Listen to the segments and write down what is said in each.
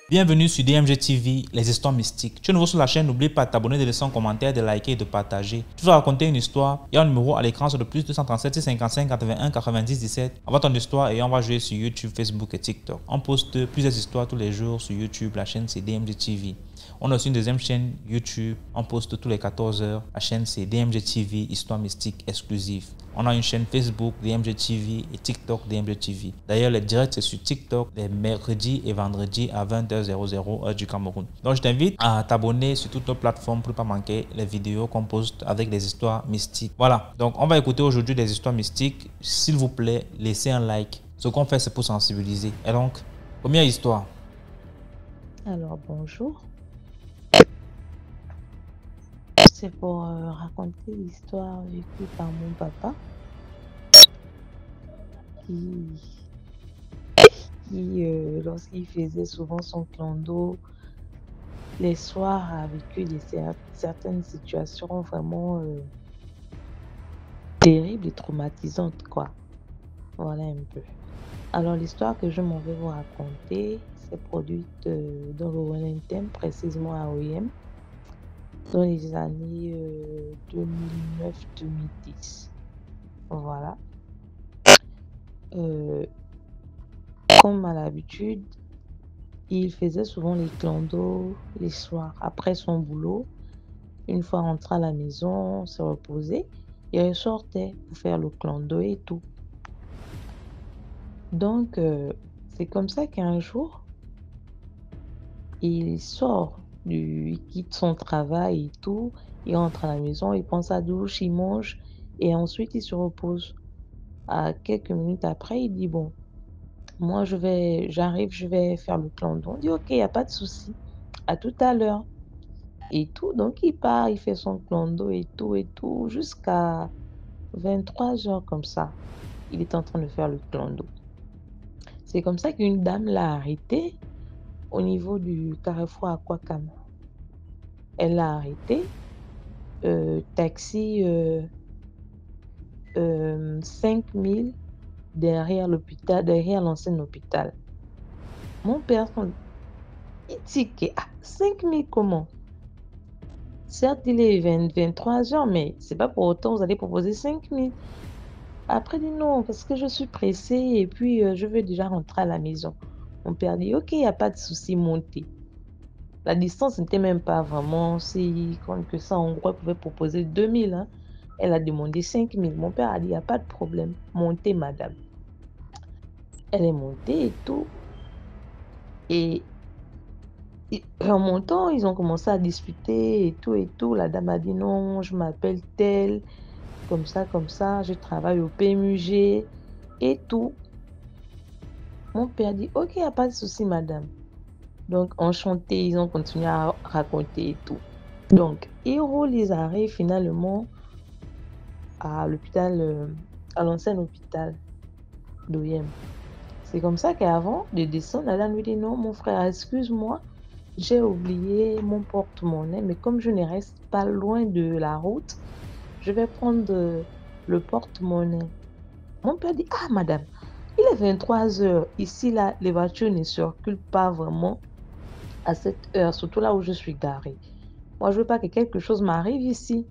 Bienvenue sur DMG TV, les histoires mystiques. Tu es nouveau sur la chaîne, n'oublie pas de t'abonner, de laisser un commentaire, de liker et de partager. Tu vas raconter une histoire, il y a un numéro à l'écran sur le plus 237 655 81 90 17. Envoie ton histoire et on va jouer sur YouTube, Facebook et TikTok. On poste plusieurs histoires tous les jours sur YouTube, la chaîne c'est DMG TV. On a aussi une deuxième chaîne YouTube, on poste tous les 14 heures. La chaîne c'est DMG TV, histoire mystique exclusive. On a une chaîne Facebook DMG TV et TikTok DMG TV. D'ailleurs, les directs c'est sur TikTok les mercredis et vendredis à 20h00 heure du Cameroun. Donc je t'invite à t'abonner sur toutes nos plateformes pour ne pas manquer les vidéos qu'on poste avec des histoires mystiques. Voilà, donc on va écouter aujourd'hui des histoires mystiques. S'il vous plaît, laissez un like. Ce qu'on fait c'est pour sensibiliser. Et donc, première histoire. Alors bonjour, c'est pour raconter l'histoire vécue par mon papa lorsqu'il faisait souvent son clando les soirs, a vécu certaines situations vraiment terribles et traumatisantes, quoi. Voilà un peu. Alors l'histoire que je m'en vais vous raconter s'est produite dans le Wellington, précisément à OIM, dans les années 2009-2010. Voilà. Comme à l'habitude, il faisait souvent les clandos les soirs après son boulot. Une fois rentré à la maison, se reposer, il ressortait pour faire le clando et tout. Donc, c'est comme ça qu'un jour, il quitte son travail et tout, il rentre à la maison, il prend sa douche, il mange et ensuite il se repose. À quelques minutes après, il dit, bon, moi j'arrive, je vais faire le clando. On dit, ok, il n'y a pas de souci, à tout à l'heure. Et tout, donc il part, il fait son clando et tout, jusqu'à 23 heures comme ça. Il est en train de faire le clando. C'est comme ça qu'une dame l'a arrêté au niveau du carrefour Aquacam. Elle l'a arrêté, taxi 5000 derrière l'hôpital, derrière l'ancien hôpital. Mon père, il dit que 5000 comment? Certes, il est 23 heures, mais c'est pas pour autant vous allez proposer 5000. Après, il dit non, parce que je suis pressée et puis je veux déjà rentrer à la maison. Mon père dit, ok, il n'y a pas de souci, montez. La distance n'était même pas vraiment si grande que ça. En gros, elle pouvait proposer 2000. Hein. Elle a demandé 5000. Mon père a dit, il n'y a pas de problème, montez, madame. Elle est montée et tout. Et en montant, ils ont commencé à discuter et tout et tout. La dame a dit, non, je m'appelle telle, comme ça, je travaille au PMUG et tout. Mon père dit, ok, il n'y a pas de souci, madame. Donc, enchanté, ils ont continué à raconter et tout. Donc, ils roulent, ils arrivent finalement à l'hôpital, à l'ancien hôpital d'OIM. C'est comme ça qu'avant de descendre, la dame lui dit, non, mon frère, excuse-moi, j'ai oublié mon porte-monnaie, mais comme je ne reste pas loin de la route, je vais prendre le porte-monnaie. Mon père dit, ah, madame, il est 23 heures. Ici, là, les voitures ne circulent pas vraiment à cette heure, surtout là où je suis garée. Moi, je veux pas que quelque chose m'arrive ici.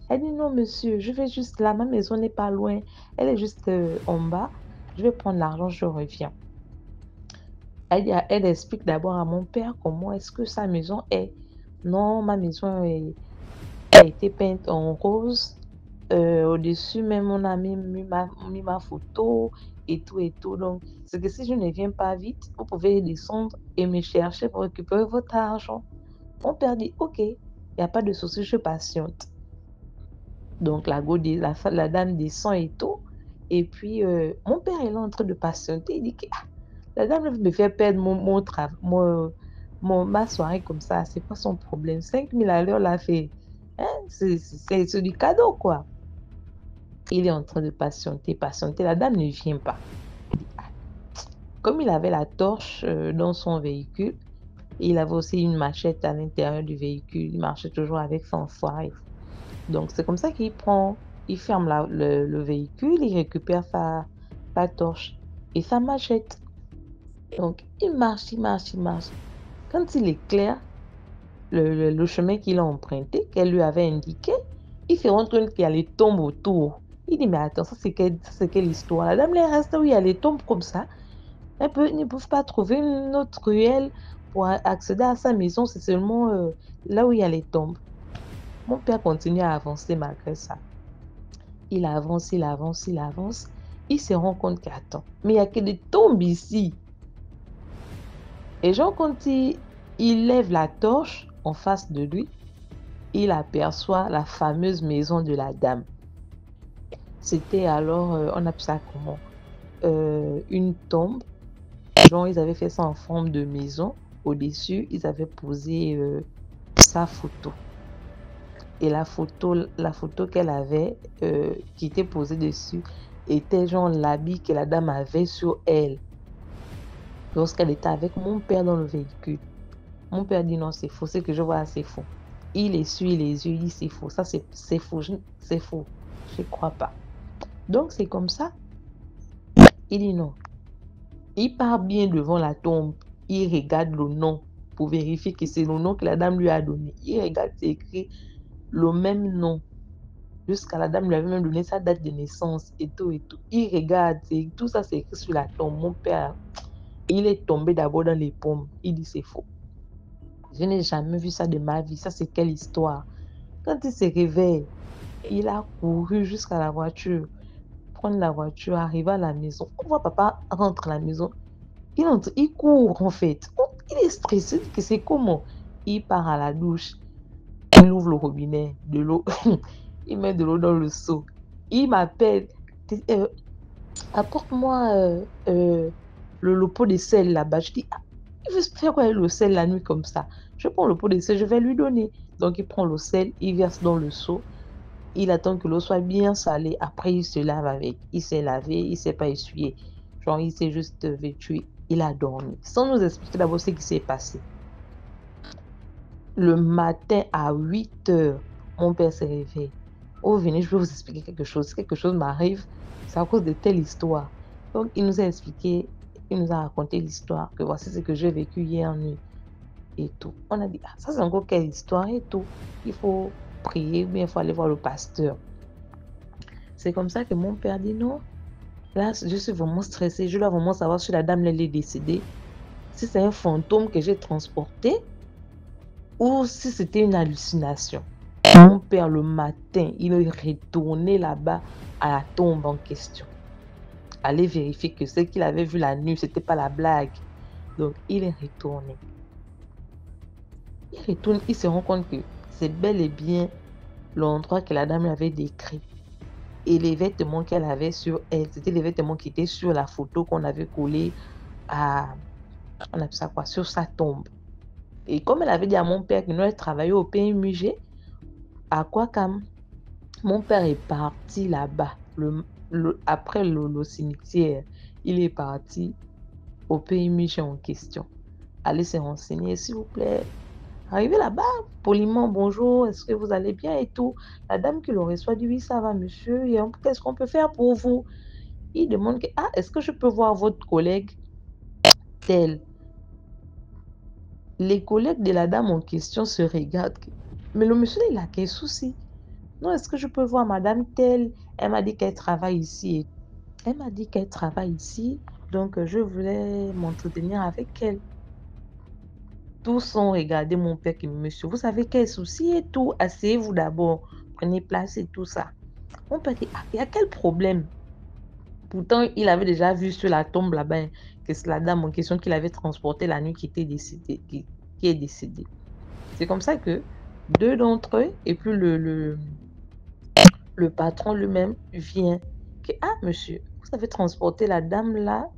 Elle dit, non, monsieur, je vais juste là, ma maison n'est pas loin. Elle est juste en bas. Je vais prendre l'argent, je reviens. Elle explique d'abord à mon père comment est-ce que sa maison est. Non, ma maison a été peinte en rose. Au-dessus, même, on a mis ma photo et tout et tout. Donc, c'est que si je ne viens pas vite, vous pouvez descendre et me chercher pour récupérer votre argent. Mon père dit, OK, il n'y a pas de souci, je patiente. Donc, la dame descend et tout. Et puis, mon père est là en train de patienter. Il dit que la dame veut me faire perdre ma soirée comme ça. C'est pas son problème. 5000 à l'heure, l'a fait. Hein? C'est du cadeau, quoi. Il est en train de patienter. La dame ne vient pas. Il dit, comme il avait la torche dans son véhicule, il avait aussi une machette à l'intérieur du véhicule. Il marchait toujours avec son foyer. Donc, c'est comme ça qu'il prend il ferme le véhicule, il récupère sa torche et sa machette. Donc, il marche, il marche, il marche. Quand il éclaire le chemin qu'il a emprunté, qu'elle lui avait indiqué, il se rend compte qu'il y a les tombes autour. Il dit, mais attends, ça c'est quelle histoire? La dame, elle reste où il y a les tombes comme ça. Ils ne peuvent pas trouver une autre ruelle pour accéder à sa maison. C'est seulement là où il y a les tombes. Mon père continue à avancer malgré ça. Il avance, il avance, il avance. Il se rend compte qu'attends, mais il n'y a que des tombes ici. Et genre, quand il lève la torche en face de lui, il aperçoit la fameuse maison de la dame. C'était alors, on appelle ça comment? Une tombe. Genre, ils avaient fait ça en forme de maison. Au-dessus, ils avaient posé sa photo. Et la photo qu'elle avait, qui était posée dessus, était genre l'habit que la dame avait sur elle lorsqu'elle était avec mon père dans le véhicule. Mon père dit non, c'est faux, ce que je vois, c'est faux. Il essuie les yeux, il dit c'est faux, ça c'est faux, c'est faux, je ne crois pas. Donc c'est comme ça. Il dit non. Il part bien devant la tombe, il regarde le nom pour vérifier que c'est le nom que la dame lui a donné. Il regarde, c'est écrit le même nom. Jusqu'à la dame lui avait même donné sa date de naissance et tout et tout. Il regarde, tout ça c'est écrit sur la tombe. Mon père, il est tombé d'abord dans les pommes. Il dit c'est faux. Je n'ai jamais vu ça de ma vie. Ça c'est quelle histoire? Quand il se réveille, il a couru jusqu'à la voiture, prendre la voiture, arriver à la maison. On voit papa rentrer à la maison. Il entre, il court en fait. Il est stressé, que c'est comment? Il part à la douche. Il ouvre le robinet, de l'eau. Il met de l'eau dans le seau. Il m'appelle. Apporte-moi le pot de sel là-bas. Je dis, ah, il veut faire quoi avec le sel la nuit comme ça? Je prends le pot de sel, je vais lui donner. Donc il prend le sel, il verse dans le seau. Il attend que l'eau soit bien salée. Après, il se lave avec. Il s'est lavé, il ne s'est pas essuyé. Genre, il s'est juste vêtu. Il a dormi. Sans nous expliquer d'abord ce qui s'est passé. Le matin à 8 heures, mon père s'est réveillé. Oh, venez, je vais vous expliquer quelque chose. Quelque chose m'arrive. C'est à cause de telle histoire. Donc, il nous a expliqué, il nous a raconté l'histoire, que voici ce que j'ai vécu hier nuit. Et tout. On a dit, ah, ça c'est encore quelle histoire et tout. Il faut prier, ou bien il faut aller voir le pasteur. C'est comme ça que mon père dit non. Là, je suis vraiment stressée. Je dois vraiment savoir si la dame elle est décédée. Si c'est un fantôme que j'ai transporté ou si c'était une hallucination. Mon père, le matin, il est retourné là-bas à la tombe en question. Aller vérifier que ce qu'il avait vu la nuit, ce n'était pas la blague. Donc, il est retourné. Il retourne, il se rend compte que c'est bel et bien l'endroit que la dame avait décrit. Et les vêtements qu'elle avait sur elle, c'était les vêtements qui étaient sur la photo qu'on avait collée à, on appelle ça quoi, sur sa tombe. Et comme elle avait dit à mon père que nous, elle travaillait au PMUG, à Kwakam, mon père est parti là-bas. Après le cimetière, il est parti au PMUG en question. Allez se renseigner, s'il vous plaît. Arrivé là-bas, poliment, bonjour, est-ce que vous allez bien et tout. La dame qui le reçoit dit, oui, ça va, monsieur, et qu'est-ce qu'on peut faire pour vous? Il demande, ah, est-ce que je peux voir votre collègue tel? Les collègues de la dame en question se regardent. Mais le monsieur, il a quel souci? Non, est-ce que je peux voir madame telle? Elle m'a dit qu'elle travaille ici. Elle m'a dit qu'elle travaille ici, donc je voulais m'entretenir avec elle. Tous ont regardé mon père qui me dit, monsieur, vous savez quel souci et tout, asseyez-vous d'abord, prenez place et tout ça. Mon père dit, ah, il y a quel problème? Pourtant, il avait déjà vu sur la tombe là-bas que c'est la dame en question qu'il avait transportée la nuit qui était décédée, qui est décédée. C'est comme ça que deux d'entre eux, et puis le patron lui-même vient. Que, ah, monsieur, vous avez transporté la dame là,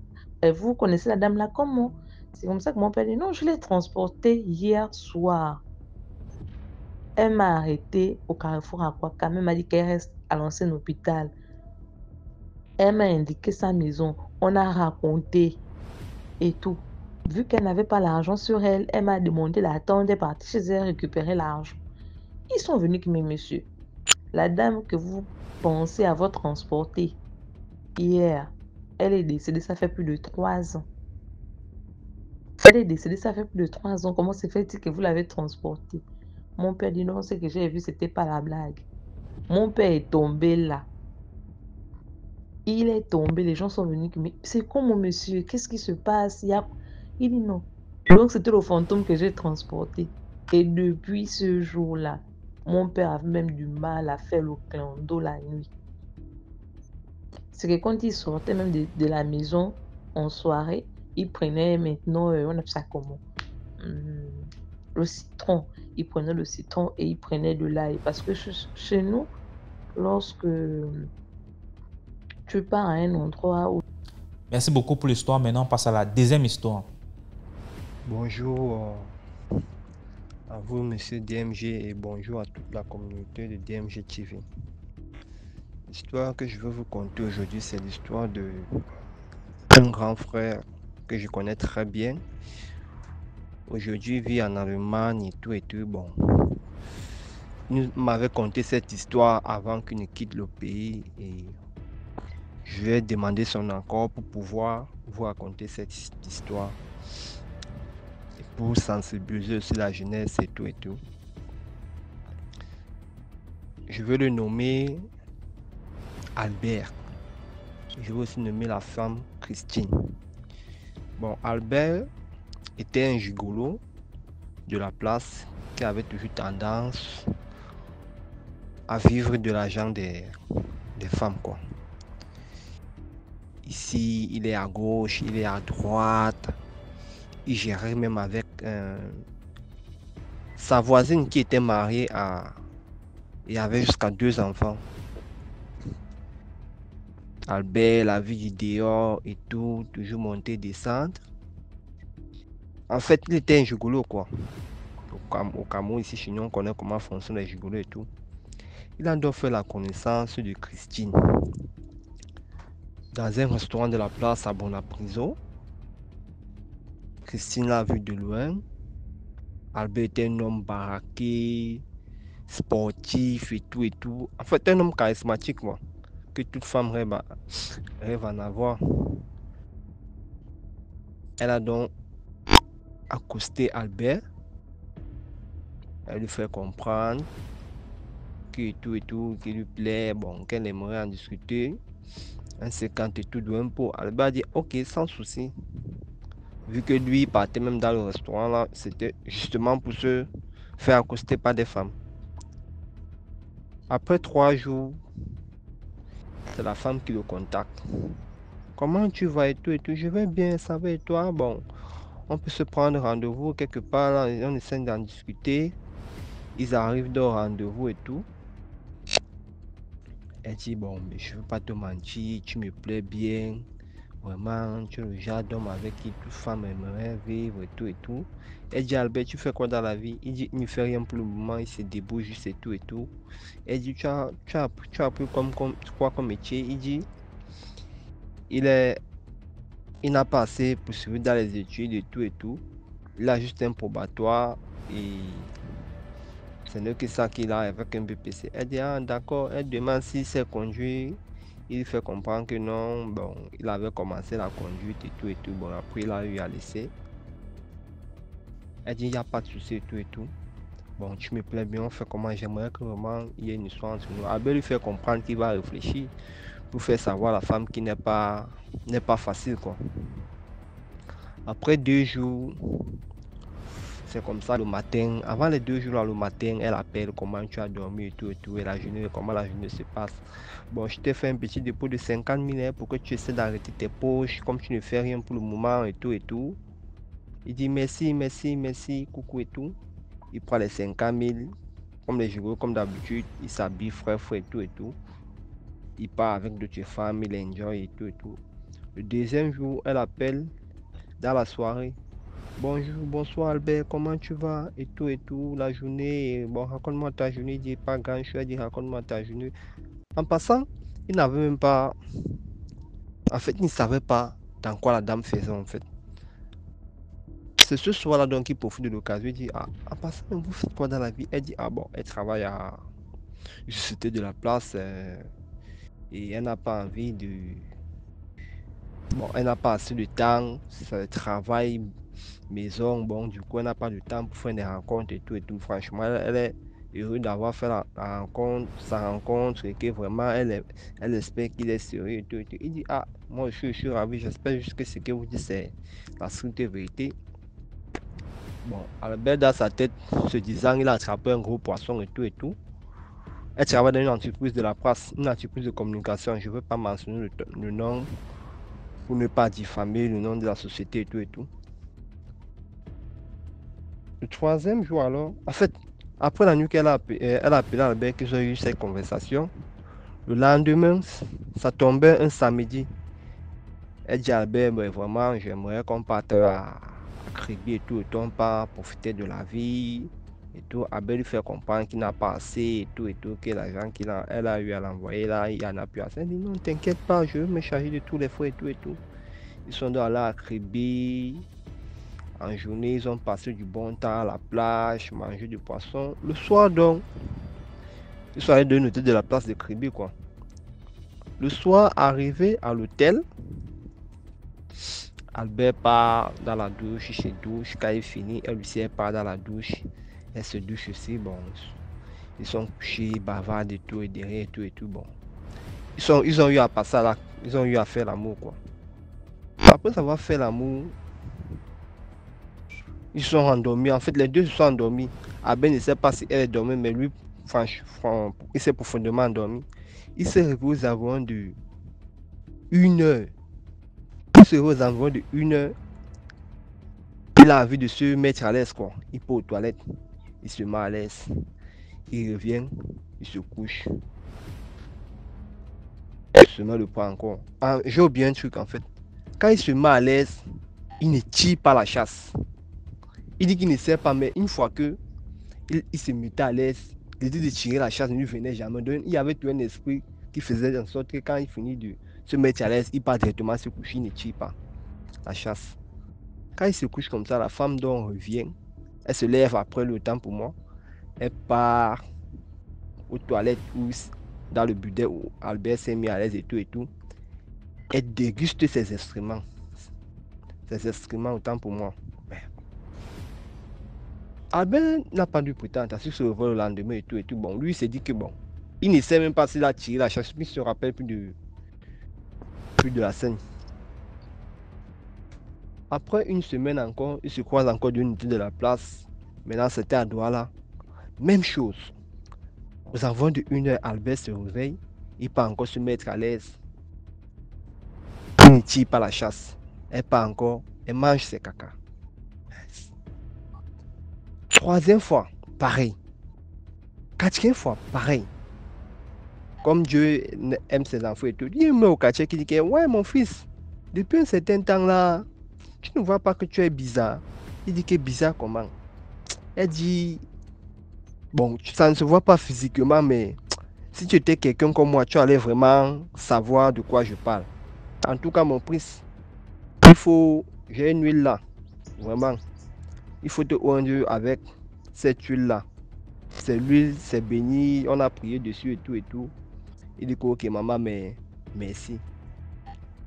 vous connaissez la dame là comment? C'est comme ça que mon père dit, non, je l'ai transportée hier soir. Elle m'a arrêté au carrefour à Kwakam. Elle m'a dit qu'elle reste à l'ancien hôpital. Elle m'a indiqué sa maison. On a raconté et tout. Vu qu'elle n'avait pas l'argent sur elle, elle m'a demandé d'attendre. Elle est partie chez elle récupérer l'argent. Ils sont venus que, mais monsieur, la dame que vous pensé avoir transporté hier. Elle est décédée, ça fait plus de 3 ans. Elle est décédée, ça fait plus de 3 ans. Comment se fait-il que vous l'avez transportée? Mon père dit non, ce que j'ai vu, c'était pas la blague. Mon père est tombé là. Il est tombé, les gens sont venus. Mais c'est comment, monsieur? Qu'est-ce qui se passe? Il dit non. Donc, c'était le fantôme que j'ai transporté. Et depuis ce jour-là, mon père avait même du mal à faire le clin d'eau la nuit. C'est que quand il sortait même de la maison en soirée, il prenait maintenant, on appelle ça comment? Le citron. Il prenait le citron et il prenait de l'ail. Parce que chez nous, lorsque tu pars à un endroit où Merci beaucoup pour l'histoire. Maintenant, on passe à la deuxième histoire. Bonjour à vous, monsieur DMG, et bonjour à toute la communauté de DMG TV. L'histoire que je veux vous conter aujourd'hui, c'est l'histoire d'un grand frère que je connais très bien. Aujourd'hui, il vit en Allemagne et tout. Bon, il m'avait conté cette histoire avant qu'il ne quitte le pays et je vais demander son accord pour pouvoir vous raconter cette histoire et pour sensibiliser aussi la jeunesse et tout. Je veux le nommer Albert. Je veux aussi nommer la femme Christine. Bon, Albert était un gigolo de la place qui avait toujours tendance à vivre de l'argent des femmes, quoi. Ici, il est à gauche, il est à droite. Il gérait même avec sa voisine qui était mariée et avait jusqu'à 2 enfants. Albert, la vie du dehors et tout, toujours monter, descendre. En fait, il était un gigolo, quoi. Au Cameroun, ici, chez nous, on connaît comment fonctionnent les gigolos et tout. Il a donc fait la connaissance de Christine dans un restaurant de la place à Bonapriso. Christine l'a vu de loin. Albert était un homme baraqué, sportif et tout. En fait, un homme charismatique, quoi, que toute femme rêve en avoir. Elle a donc accosté Albert. Elle lui fait comprendre que tout, qu'il lui plaît, bon, qu'elle aimerait en discuter. Un 50 et tout de un pot. Albert a dit ok, sans souci. Vu que lui partait même dans le restaurant là, c'était justement pour se faire accoster par des femmes. Après 3 jours, c'est la femme qui le contacte. Comment tu vas et tout? Je vais bien, ça va et toi? Bon, on peut se prendre rendez-vous quelque part là, on essaie d'en discuter. Ils arrivent au rendez-vous et tout. Elle dit bon, mais je veux pas te mentir, tu me plais bien. Vraiment, tu es le genre d'homme avec qui toute femme aimerait vivre et tout. Elle dit Albert, tu fais quoi dans la vie? Il dit il ne fait rien pour le moment, il se débrouille juste et tout. Elle dit tu as appris quoi comme métier? Il dit il n'a pas assez pour suivre dans les études et tout. Il a juste un probatoire et ce n'est que ça qu'il a avec un BPC. Elle dit ah d'accord, elle demande s'il sait conduire. Il fait comprendre que non, bon, il avait commencé la conduite et tout. Bon, après, il a eu à laisser. Elle dit, il n'y a pas de souci et tout. Bon, tu me plais bien, on fait comment? J'aimerais que vraiment il y ait une histoire entre nous. Albert lui fait comprendre qu'il va réfléchir pour faire savoir la femme qui n'est pas facile, quoi. Après 2 jours, c'est comme ça le matin. Avant les 2 jours, là, le matin, elle appelle comment tu as dormi et tout. Et la journée, comment la journée se passe. Bon, je t'ai fait un petit dépôt de 50 000 pour que tu essaies d'arrêter tes poches. Comme tu ne fais rien pour le moment et tout. Il dit merci, coucou et tout. Il prend les 50 000. Comme les jours, comme d'habitude, il s'habille frais et tout. Il part avec d'autres femmes, il enjoy et tout. Le deuxième jour, elle appelle dans la soirée. Bonjour, bonsoir Albert, comment tu vas? Et tout, la journée, bon, raconte-moi ta journée, il dit pas grand chose, il dit raconte-moi ta journée. En passant, il n'avait même pas, en fait, il ne savait pas dans quoi la dame faisait, en fait. C'est ce soir-là, donc, il profite de l'occasion, il dit, ah, en passant, vous faites quoi dans la vie? Elle dit, ah bon, elle travaille à une société de la place, et elle n'a pas envie de... Bon, elle n'a pas assez de temps, ça travail, maison, bon, du coup, elle n'a pas de temps pour faire des rencontres et tout et tout. Franchement, elle est heureuse d'avoir fait la rencontre, sa rencontre, et que vraiment, elle espère qu'il est sérieux et tout et tout. Il dit, ah, moi, je suis ravi, j'espère juste que ce que vous dites, c'est la stricte vérité. Bon, Albert, dans sa tête, se disant, il a attrapé un gros poisson et tout et tout. Elle travaille dans une entreprise de la presse, une entreprise de communication. Je ne veux pas mentionner le nom pour ne pas diffamer le nom de la société et tout et tout. Le troisième jour alors, en fait, après la nuit elle a appelé Albert, qu'ils ont eu cette conversation. Le lendemain, ça tombait un samedi. Elle dit à Albert, ben, vraiment, j'aimerais qu'on parte à Kribi et tout, on part profiter de la vie et tout. Albert lui fait comprendre qu'il n'a pas assez et tout, que l'argent elle a eu à l'envoyer là, il n'y en a plus assez. Elle dit non, t'inquiète pas, je vais me charger de tous les frais et tout et tout. Ils sont allés à Kribi. En journée, ils ont passé du bon temps à la plage, manger du poisson. Le soir donc, ils sont allés de noter de la place de Kribi quoi. Le soir, arrivé à l'hôtel, Albert part dans la douche, il se douche. Quand il finit, elle aussi elle part dans la douche. Elle se douche aussi. Bon, ils sont couchés, bavardent et tout, et derrière et tout. Bon, ils ont eu à passer là, ils ont eu à faire l'amour quoi. Après avoir fait l'amour, ils sont endormis. En fait, les deux se sont endormis. Albert ne sait pas si elle est dormie, mais lui, franchement, il s'est profondément endormi. Il s'est réveillé aux environs de 1 heure. Il se réveille aux environs de 1 heure. Il a envie de se mettre à l'aise quoi. Il peut aux toilettes. Il se met à l'aise. Il revient. Il se couche. Il se met le poids encore. Ah, j'ai oublié un truc en fait. Quand il se met à l'aise, il ne tire pas la chasse. Il dit qu'il ne sait pas, mais une fois que il se mettait à l'aise, l'idée de tirer la chasse ne lui venait jamais. Donc, il y avait tout un esprit qui faisait en sorte que quand il finit de se mettre à l'aise, il part directement se coucher, il ne tire pas la chasse. Quand il se couche comme ça, la femme donc revient. Elle se lève après le temps pour moi. Elle part aux toilettes ou dans le budet où Albert s'est mis à l'aise et tout et tout. Elle déguste ses instruments. Ses instruments autant pour moi. Albert n'a pas dû prétendre à ce que se revoit le lendemain et tout et tout. Bon, lui il s'est dit que bon, il ne sait même pas s'il a tiré la chasse, il ne se rappelle plus de la scène. Après une semaine encore, il se croise encore d'une unité de la place. Maintenant c'était à Douala. Même chose. Aux environs de 1 heure, Albert se réveille. Il part encore se mettre à l'aise. Il ne tire pas la chasse. Elle part encore. Elle mange ses caca. Troisième fois, pareil. Quatrième fois, pareil. Comme Dieu aime ses enfants et tout. Il me au quartier qui dit que ouais mon fils, depuis un certain temps là, tu ne vois pas que tu es bizarre. Il dit que bizarre comment? Elle dit, bon, ça ne se voit pas physiquement, mais si tu étais quelqu'un comme moi, tu allais vraiment savoir de quoi je parle. En tout cas, mon prince, j'ai une huile là, vraiment. Il faut te oindre avec cette huile là. C'est l'huile, c'est béni, on a prié dessus et tout et tout. Il dit que ok maman, mais merci.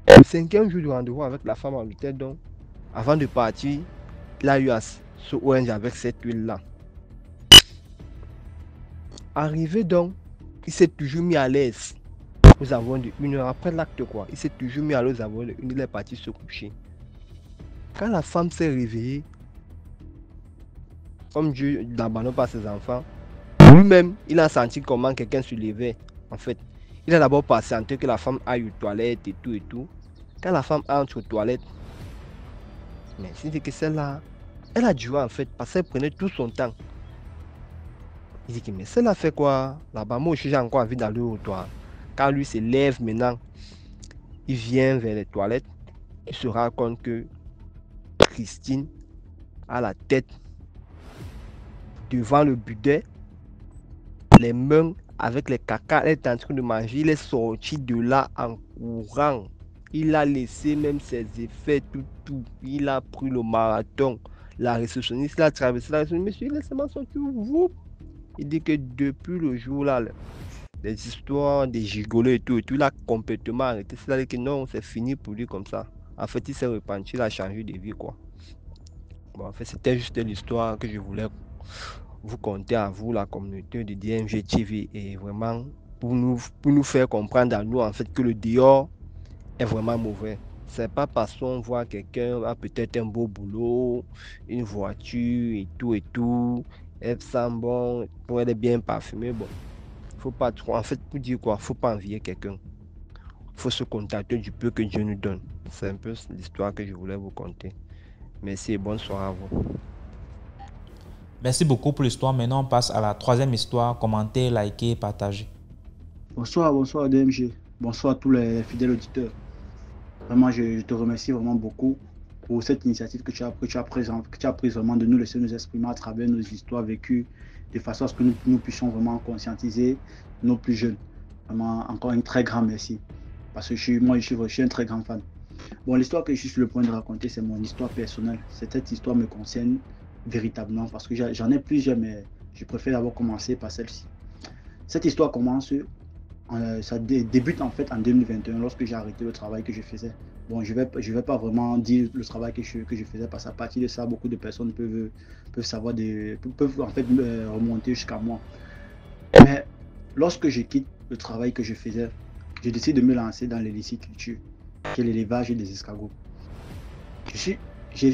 Le 5e jour de rendez-vous avec la femme à l'hôtel, donc, avant de partir, il a eu à se oindre avec cette huile là. Arrivé donc, il s'est toujours mis à l'aise. Nous avons de 1 heure après l'acte quoi. Il s'est toujours mis à l'aise avant de 1 heure, il est parti se coucher. Quand la femme s'est réveillée, comme Dieu n'abandonne pas ses enfants, lui-même, il a senti comment quelqu'un se levait. En fait, il a d'abord patienté que la femme aille aux toilettes et tout et tout. Quand la femme entre aux toilettes, mais c'est que celle-là, elle a duré en fait, parce qu'elle prenait tout son temps. Il dit que mais celle-là fait quoi? Là-bas, moi aussi j'ai encore envie d'aller aux toilettes. Quand lui se lève maintenant, il vient vers les toilettes, il se rend compte que Christine a la tête devant le budet, les mains avec les caca, elle est en train de manger. Il est sorti de là en courant. Il a laissé même ses effets, tout. Il a pris le marathon. La réceptionniste a traversé la réceptionniste. Monsieur, laissez-moi sortir. Il dit que depuis le jour là, des histoires, des gigolos et tout, il a complètement arrêté. C'est-à-dire que non, c'est fini pour lui comme ça. En fait, il s'est repenti, il a changé de vie, quoi. Bon, en fait, c'était juste l'histoire que je voulais vous conter à vous, la communauté de DMG TV, et vraiment pour nous faire comprendre à nous, en fait, que le dehors est vraiment mauvais. C'est pas parce qu'on voit quelqu'un a peut-être un beau boulot, une voiture et tout, elle sent bon, pour elle est bien parfumée, bon. Faut pas trop, en fait, pour dire quoi, faut pas envier quelqu'un. Faut se contenter du peu que Dieu nous donne. C'est un peu l'histoire que je voulais vous conter. Merci et bonne soirée à vous. Merci beaucoup pour l'histoire. Maintenant, on passe à la troisième histoire. Commentez, likez, partagez. Bonsoir DMG. Bonsoir à tous les fidèles auditeurs. Vraiment, je te remercie vraiment beaucoup pour cette initiative que tu as prise vraiment de nous laisser nous exprimer à travers nos histoires vécues, de façon à ce que nous puissions vraiment conscientiser nos plus jeunes. Vraiment, encore un très grand merci. Parce que je suis un très grand fan. Bon, l'histoire que je suis sur le point de raconter, c'est mon histoire personnelle. Cette histoire me concerne véritablement parce que j'en ai plusieurs, mais je préfère d'abord commencer par celle-ci. Cette histoire commence ça débute en fait en 2021 lorsque j'ai arrêté le travail que je faisais. Bon, je vais pas vraiment dire le travail que je faisais parce qu'à partir de ça, beaucoup de personnes peuvent savoir, peuvent en fait remonter jusqu'à moi. Mais lorsque je quitte le travail que je faisais, je décide de me lancer dans l'héliciculture, qui est l'élevage des escargots. Je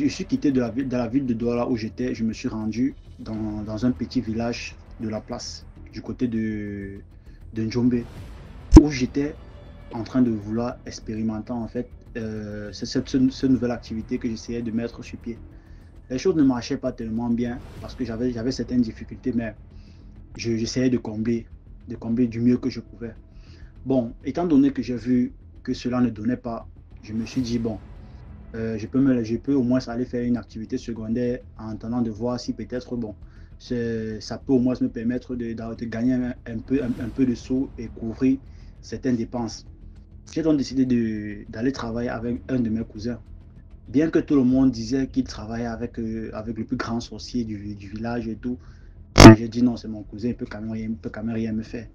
suis quitté de la ville de Douala où j'étais, je me suis rendu dans un petit village de la place, du côté de Njombe, où j'étais en train de vouloir expérimenter en fait cette nouvelle activité que j'essayais de mettre sur pied. Les choses ne marchaient pas tellement bien parce que j'avais certaines difficultés, mais j'essayais de combler du mieux que je pouvais. Bon, étant donné que j'ai vu que cela ne donnait pas, je me suis dit, bon, je peux au moins aller faire une activité secondaire en attendant de voir si peut-être, bon, ça peut au moins me permettre de gagner un peu de sous et couvrir certaines dépenses. J'ai donc décidé d'aller travailler avec un de mes cousins. Bien que tout le monde disait qu'il travaillait avec le plus grand sorcier du village et tout, j'ai dit non, c'est mon cousin, il peut quand même rien me faire.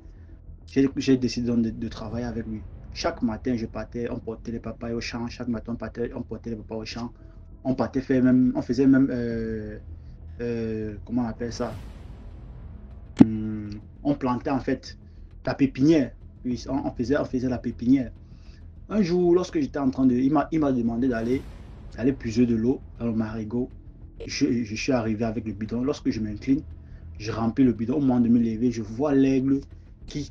J'ai décidé donc de travailler avec lui. Chaque matin, je partais, on portait les papayes au champ. Chaque matin, on portait les papayes au champ. On faisait même, comment on appelle ça? On plantait en fait la pépinière. Oui, on faisait la pépinière. Un jour, lorsque j'étais en train de... Il m'a demandé d'aller puiser de l'eau dans le marigot. Je suis arrivé avec le bidon. Lorsque je m'incline, je remplis le bidon. Au moment de me lever, je vois l'aigle qui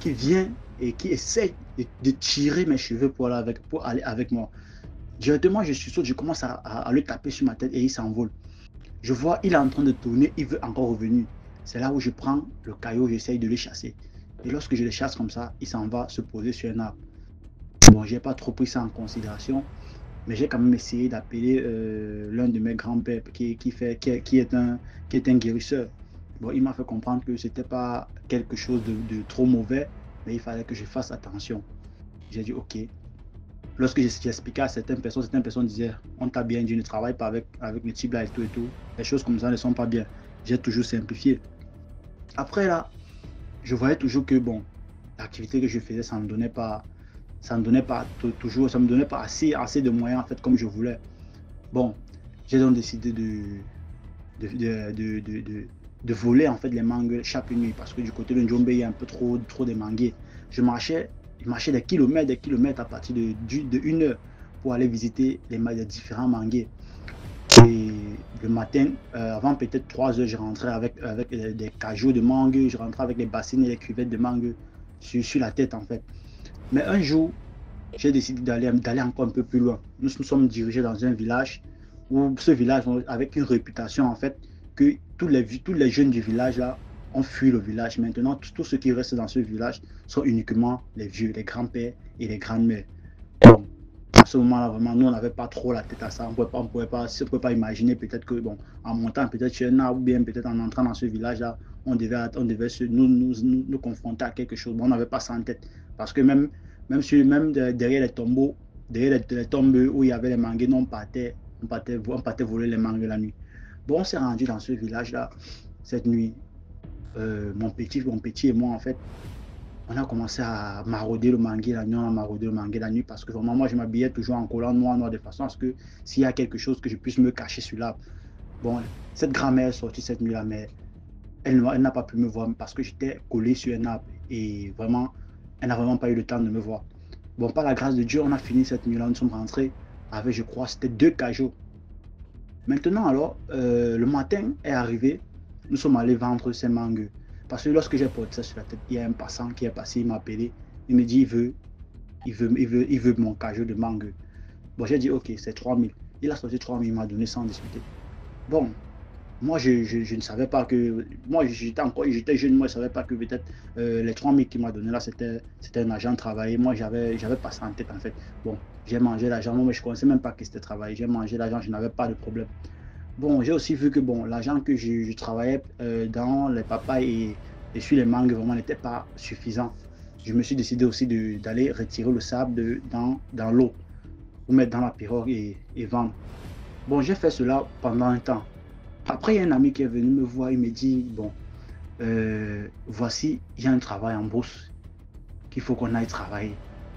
vient et qui essaie de tirer mes cheveux pour aller avec moi. Directement, je suis saute, je commence à le taper sur ma tête et il s'envole. Je vois, il est en train de tourner, il veut encore revenir. C'est là où je prends le caillou, j'essaye de le chasser. Et lorsque je le chasse comme ça, il s'en va se poser sur un arbre. Bon, j'ai pas trop pris ça en considération, mais j'ai quand même essayé d'appeler l'un de mes grands-pères qui est un guérisseur. Bon, il m'a fait comprendre que c'était pas quelque chose de trop mauvais, mais il fallait que je fasse attention. J'ai dit ok. Lorsque j'expliquais à certaines personnes disaient on t'a bien dit, ne travaille pas avec le type là et tout. Les choses comme ça ne sont pas bien. J'ai toujours simplifié. Après là, je voyais toujours que bon, l'activité que je faisais, ça ne me donnait pas toujours, ça me donnait pas assez de moyens en fait comme je voulais. Bon, j'ai donc décidé de voler en fait les mangues chaque nuit parce que du côté de Njombe, il y a un peu trop de manguiers. Je marchais des kilomètres à partir de 1 heure pour aller visiter les différents manguiers. Et le matin, avant peut-être 3 heures, je rentrais avec des cajots de mangue, je rentrais avec les bassines et les cuvettes de mangue sur la tête en fait. Mais un jour, j'ai décidé d'aller encore un peu plus loin. Nous sommes dirigés dans un village où ce village avec une réputation en fait que tous les jeunes du village là ont fui le village. Maintenant, tous ceux qui restent dans ce village sont uniquement les vieux, les grands-pères et les grandes-mères. Bon, à ce moment-là, vraiment, nous, on n'avait pas trop la tête à ça. On ne pouvait pas imaginer peut-être que, bon, en montant peut-être chez un arbre ou bien peut-être en entrant dans ce village-là, on devait nous confronter à quelque chose. Bon, on n'avait pas ça en tête. Parce que même derrière les tombeaux, derrière les tombes où il y avait les manguiers, on partait voler les mangues la nuit. Bon, on s'est rendu dans ce village-là cette nuit. Mon petit et moi, en fait, On a commencé à marauder le mangué la nuit, on a maraudé le mangué la nuit parce que vraiment, moi, je m'habillais toujours en collant noir, de façon à ce que s'il y a quelque chose, que je puisse me cacher sur l'arbre. Bon, cette grand-mère est sortie cette nuit-là, mais elle n'a pas pu me voir parce que j'étais collé sur un arbre et vraiment, elle n'a vraiment pas eu le temps de me voir. Bon, par la grâce de Dieu, on a fini cette nuit-là, nous sommes rentrés avec, je crois, c'était 2 cajots. Maintenant, alors, le matin est arrivé, nous sommes allés vendre ces mangues. Parce que lorsque j'ai porté ça sur la tête, il y a un passant qui est passé, il m'a appelé, il me dit, il veut mon cajot de mangue. Bon, j'ai dit, ok, c'est 3000. Il a sorti 3000, il m'a donné sans discuter. Bon, moi, je ne savais pas que. Moi, j'étais jeune, moi, je ne savais pas que peut-être les 3000 qu'il m'a donné là, c'était un agent travaillé. Moi, j'avais pas ça en tête, en fait. Bon, j'ai mangé l'argent, moi, mais je ne connaissais même pas que c'était travaillé. J'ai mangé l'argent, je n'avais pas de problème. Bon, j'ai aussi vu que bon, l'argent que je travaillais dans les papayes et sur les mangues, vraiment, n'était pas suffisant. Je me suis décidé aussi d'aller retirer le sable dans l'eau pour mettre dans la pirogue et vendre. Bon, j'ai fait cela pendant un temps. Après, il y a un ami qui est venu me voir, il me dit, bon, voici, il y a un travail en bourse qu'il faut qu'on aille travailler.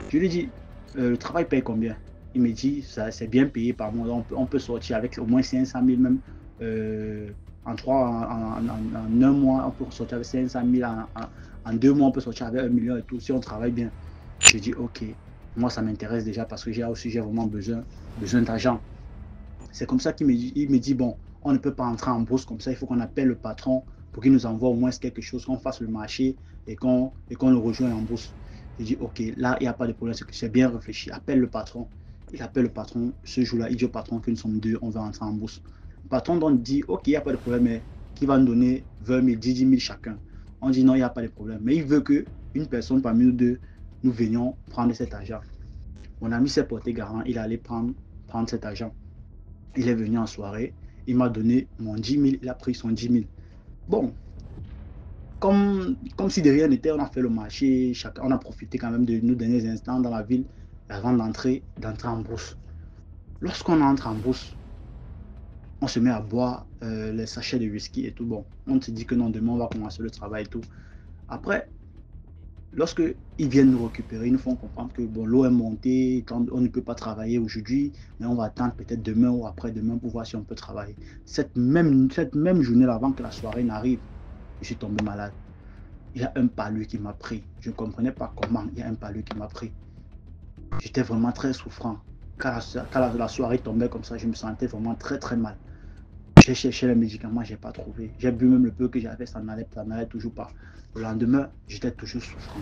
Je lui dis, le travail paye combien? Il me dit, c'est bien payé par mois, on peut sortir avec au moins 500 000 même. En 1 mois, on peut sortir avec 500 000, en 2 mois, on peut sortir avec 1 million et tout, si on travaille bien. Je dis, ok, moi ça m'intéresse déjà parce que j'ai vraiment besoin d'argent. C'est comme ça qu'il me dit, bon, on ne peut pas entrer en bourse comme ça, il faut qu'on appelle le patron pour qu'il nous envoie au moins quelque chose, qu'on fasse le marché et qu'on le rejoigne en bourse. Je dis, ok, là, il n'y a pas de problème, c'est que j'ai bien réfléchi, appelle le patron. Il appelle le patron, ce jour-là, il dit au patron que nous sommes 2, on va entrer en bourse. Le patron donc dit, ok, il n'y a pas de problème, mais qui va nous donner 20 000, 10 000 chacun. On dit non, il n'y a pas de problème, mais il veut qu'une personne parmi nous deux, nous venions prendre cet argent. Mon ami s'est porté garant, il allait prendre cet argent. Il est venu en soirée, il m'a donné mon 10 000, il a pris son 10 000. Bon, comme si de rien n'était, on a fait le marché, on a profité quand même de nos derniers instants dans la ville avant d'entrer en bourse. Lorsqu'on entre en bourse, on se met à boire les sachets de whisky et tout. Bon, on se dit que non, demain on va commencer le travail et tout. Après, lorsque ils viennent nous récupérer, ils nous font comprendre que bon, l'eau est montée, on ne peut pas travailler aujourd'hui, mais on va attendre peut-être demain ou après-demain pour voir si on peut travailler. Cette même journée avant que la soirée n'arrive, je suis tombé malade. Il y a un palu qui m'a pris. Je ne comprenais pas comment il y a un palu qui m'a pris. J'étais vraiment très souffrant. Quand la soirée tombait comme ça, je me sentais vraiment très très mal. J'ai cherché les médicaments, je n'ai pas trouvé. J'ai bu même le peu que j'avais, ça n'allait toujours pas. Le lendemain, j'étais toujours souffrant.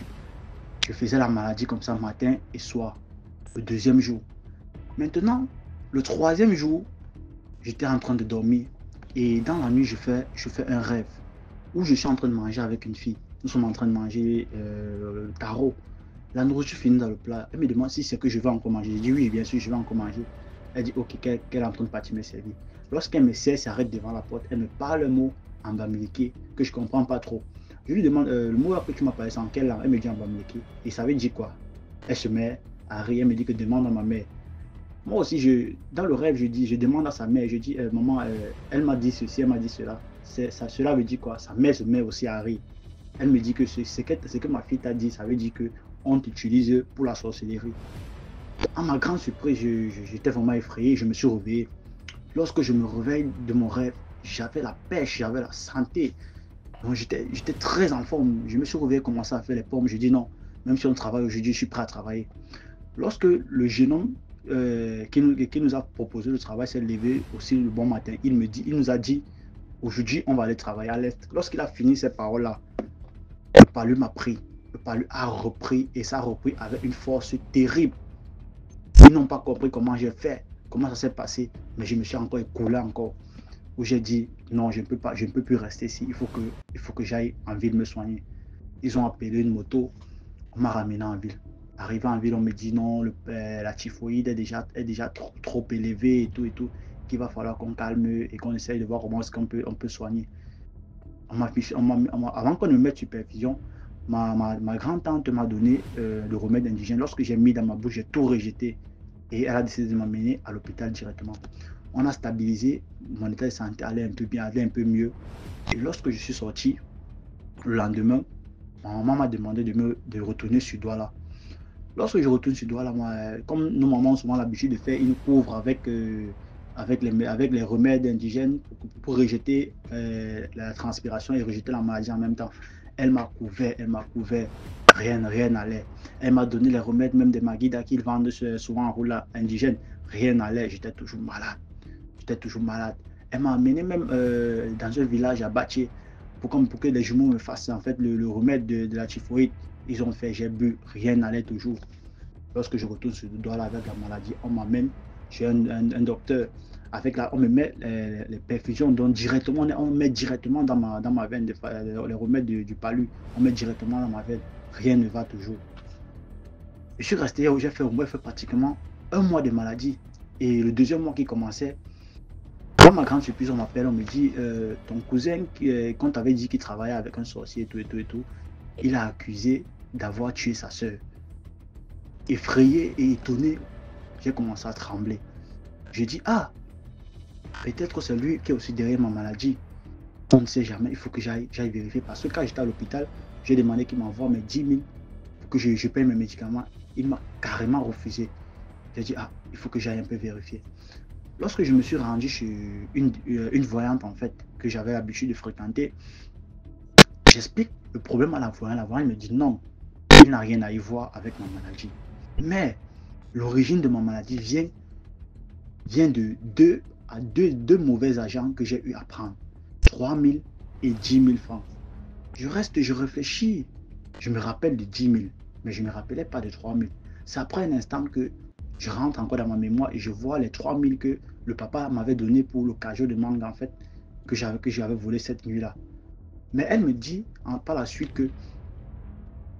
Je faisais la maladie comme ça matin et soir. Le 2e jour. Maintenant, le 3e jour, j'étais en train de dormir. Et dans la nuit, je fais un rêve où je suis en train de manger avec une fille. Nous sommes en train de manger le taro. La nourriture finit dans le plat. Elle me demande si c'est que je vais encore manger. Je dis oui, bien sûr, je vais encore manger. Elle dit ok, qu'elle est en train de partir me servir. Lorsqu'elle me sert, s'arrête devant la porte, elle me parle un mot en bamileke que je ne comprends pas trop. Je lui demande le mot que tu m'as parlé, c'est en quelle langue? Elle me dit en bamileke. Et ça veut dire quoi? Elle se met à rire, elle me dit que demande à ma mère. Moi aussi, dans le rêve, je demande à sa mère, je dis maman, elle m'a dit ceci, elle m'a dit cela. Cela veut dire quoi? Sa mère se met aussi à rire. Elle me dit que ce que ma fille t'a dit, ça veut dire qu'on t'utilise pour la sorcellerie. À ma grande surprise, j'étais vraiment effrayé, je me suis réveillé. Lorsque je me réveille de mon rêve, j'avais la pêche, j'avais la santé. Donc j'étais très en forme. Je me suis réveillé, commencé à faire les pommes. Je dis non, même si on travaille aujourd'hui, je suis prêt à travailler. Lorsque le jeune homme qui nous a proposé le travail s'est levé aussi le bon matin, il nous a dit, aujourd'hui, on va aller travailler à l'Est. Lorsqu'il a fini ces paroles-là, le palu m'a pris. Le palu a repris et ça a repris avec une force terrible. Ils n'ont pas compris comment j'ai fait, comment ça s'est passé, mais je me suis encore écoulé encore. Où j'ai dit non, je ne peux plus rester ici, il faut que j'aille en ville me soigner. Ils ont appelé une moto, on m'a ramené en ville. Arrivé en ville, on me dit non, la typhoïde est déjà trop élevée et tout, qu'il va falloir qu'on calme et qu'on essaye de voir comment est-ce qu'on peut soigner. Avant qu'on ne me mette supervision, ma grand-tante m'a donné le remède indigène. Lorsque j'ai mis dans ma bouche, j'ai tout rejeté. Et elle a décidé de m'amener à l'hôpital directement. On a stabilisé, mon état de santé allait un peu bien, allait un peu mieux. Et lorsque je suis sorti, le lendemain, Ma maman m'a demandé de retourner sur Douala. Lorsque je retourne sur Douala, moi, comme nos mamans ont souvent l'habitude de faire une couvre avec les remèdes indigènes pour rejeter la transpiration et rejeter la maladie en même temps. Elle m'a couvert, rien n'allait. Elle m'a donné les remèdes, même des Maguida qu'ils vendent souvent en roulant indigène, rien n'allait, j'étais toujours malade. Elle m'a amené même dans un village à Baché pour que les jumeaux me fassent en fait le remède de la typhoïde. Ils ont fait, j'ai bu, rien n'allait toujours. Lorsque je retourne sur Douala avec la maladie, on m'amène chez un docteur. On me met les perfusions, donc directement, on met directement dans ma veine les remèdes du palu. On met directement dans ma veine. Rien ne va toujours. Je suis resté où j'ai fait pratiquement 1 mois de maladie. Et le 2e mois qui commençait, dans ma grande surprise, on m'appelle, on me dit ton cousin, qu'on t'avait dit qu'il travaillait avec un sorcier, et tout, il a accusé d'avoir tué sa soeur. Effrayé et étonné, j'ai commencé à trembler. J'ai dit, ah, peut-être que c'est lui qui est aussi derrière ma maladie. On ne sait jamais, il faut que j'aille vérifier. Parce que quand j'étais à l'hôpital, j'ai demandé qu'il m'envoie mes 10 000 pour que je paye mes médicaments. Il m'a carrément refusé. J'ai dit, ah, il faut que j'aille un peu vérifier. Lorsque je me suis rendu chez une voyante, en fait, que j'avais l'habitude de fréquenter, j'explique le problème à la voyante. La voyante me dit, non, il n'a rien à y voir avec ma maladie. Mais l'origine de ma maladie vient de deux mauvais agents que j'ai eu à prendre. 3 000 et 10 000 francs. Je réfléchis. Je me rappelle de 10 000, mais je ne me rappelais pas de 3 000. C'est après un instant que je rentre encore dans ma mémoire et je vois les 3 000 que le papa m'avait donné pour le cajot de mangue, en fait, que j'avais volé cette nuit-là. Mais elle me dit par la suite que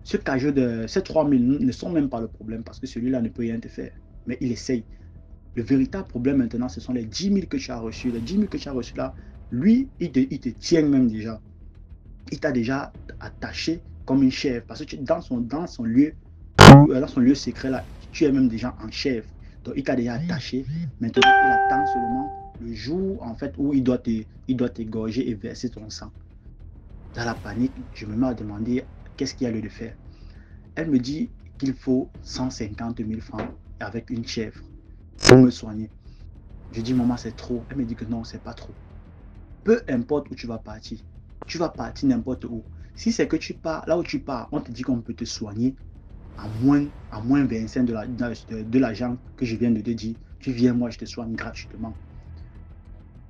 ces 3 000 ne sont même pas le problème parce que celui-là ne peut rien te faire. Mais il essaye. Le véritable problème maintenant, ce sont les 10 000 que tu as reçus. Les 10 000 que tu as reçus là, lui, il te tient même déjà. Il t'a déjà attaché comme une chèvre. Parce que dans son lieu secret là, tu es même déjà en chèvre. Donc il t'a déjà attaché. Maintenant, il attend seulement le jour en fait où il doit t'égorger et verser ton sang. Dans la panique, je me mets à demander qu'est-ce qu'il y a lieu de faire. Elle me dit qu'il faut 150 000 francs avec une chèvre pour me soigner. Je dis, maman, c'est trop. Elle me dit que non, c'est pas trop. Peu importe où tu vas partir n'importe où. Si c'est que tu pars, là où tu pars, on te dit qu'on peut te soigner à moins 25 de l'argent que je viens de te dire. Tu viens, moi, je te soigne gratuitement.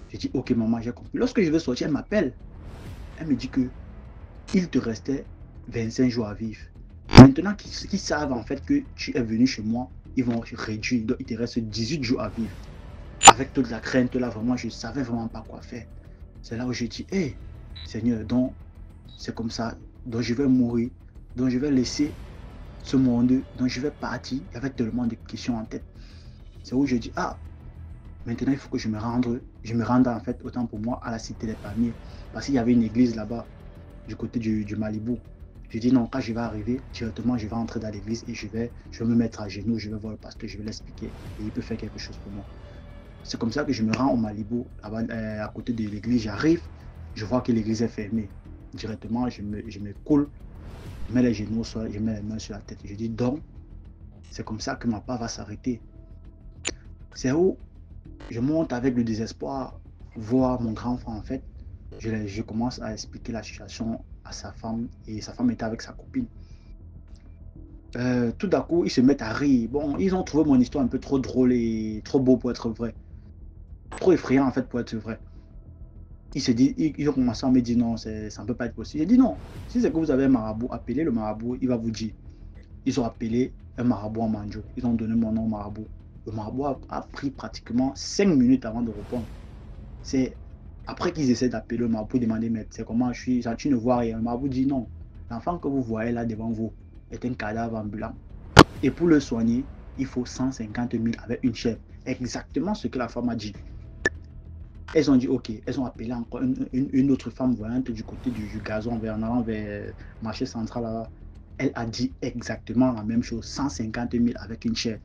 Je dis, ok, maman, j'ai compris. Lorsque je vais sortir, elle m'appelle. Elle me dit que il te restait 25 jours à vivre. Maintenant qu'ils savent en fait que tu es venu chez moi, ils vont réduire. Donc il te reste 18 jours à vivre. Avec toute la crainte là, vraiment, je ne savais vraiment pas quoi faire. C'est là où je dis, hé, Seigneur, donc c'est comme ça, donc je vais mourir, donc je vais laisser ce monde, donc je vais partir. Il y avait tellement de questions en tête. C'est où je dis, ah, maintenant il faut que je me rende en fait, autant pour moi, à la cité des palmiers. Parce qu'il y avait une église là-bas, du côté du Malibu. Je dis non, quand je vais arriver, directement je vais entrer dans l'église et je vais me mettre à genoux, je vais voir le pasteur, je vais l'expliquer et il peut faire quelque chose pour moi. C'est comme ça que je me rends au Malibu, à côté de l'église, j'arrive, je vois que l'église est fermée. Directement, je me coule, je mets les genoux au sol, je mets les mains sur la tête. Je dis donc, c'est comme ça que ma part va s'arrêter. C'est où je monte avec le désespoir, voir mon grand frère en fait. Je commence à expliquer la situation à sa femme et sa femme était avec sa copine. Tout d'un coup, ils se mettent à rire. Bon, ils ont trouvé mon histoire un peu trop drôle et trop beau pour être vrai. Trop effrayant en fait pour être vrai. Ils ont commencé à me dire non, ça ne peut pas être possible. J'ai dit non, si c'est que vous avez un marabout, appelez le marabout, il va vous dire. Ils ont appelé un marabout en Mandjo. Ils ont donné mon nom au marabout. Le marabout a pris pratiquement 5 minutes avant de répondre. C'est après qu'ils essaient d'appeler le marabout pour demander, mais c'est comment je suis, tu ne vois rien. Le marabout dit non. L'enfant que vous voyez là devant vous est un cadavre ambulant. Et pour le soigner, il faut 150 000 avec une chèvre. Exactement ce que la femme a dit. Elles ont dit ok. Elles ont appelé encore une autre femme voyante du côté du gazon en allant vers le marché central là. Elle a dit exactement la même chose. 150 000 avec une chèvre.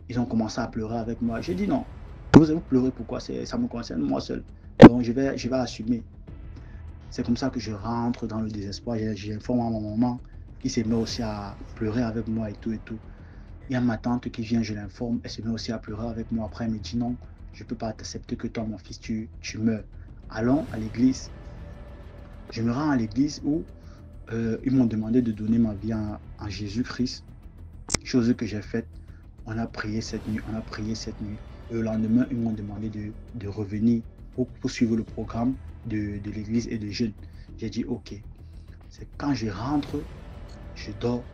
Ils ont commencé à pleurer avec moi. J'ai dit non. Vous pleurez pourquoi? Ça me concerne moi seul. Donc je vais assumer. C'est comme ça que je rentre dans le désespoir. J'informe à ma maman qui se met aussi à pleurer avec moi et tout et tout. Il y a ma tante qui vient, je l'informe, elle se met aussi à pleurer avec moi. Après, elle me dit non, je ne peux pas t'accepter que toi, mon fils, tu meurs. Allons à l'église. Je me rends à l'église où ils m'ont demandé de donner ma vie en Jésus-Christ. Chose que j'ai faite. On a prié cette nuit, on a prié cette nuit. Et le lendemain, ils m'ont demandé de revenir pour suivre le programme de l'église et de jeûne. J'ai dit ok. C'est quand je rentre, je dors.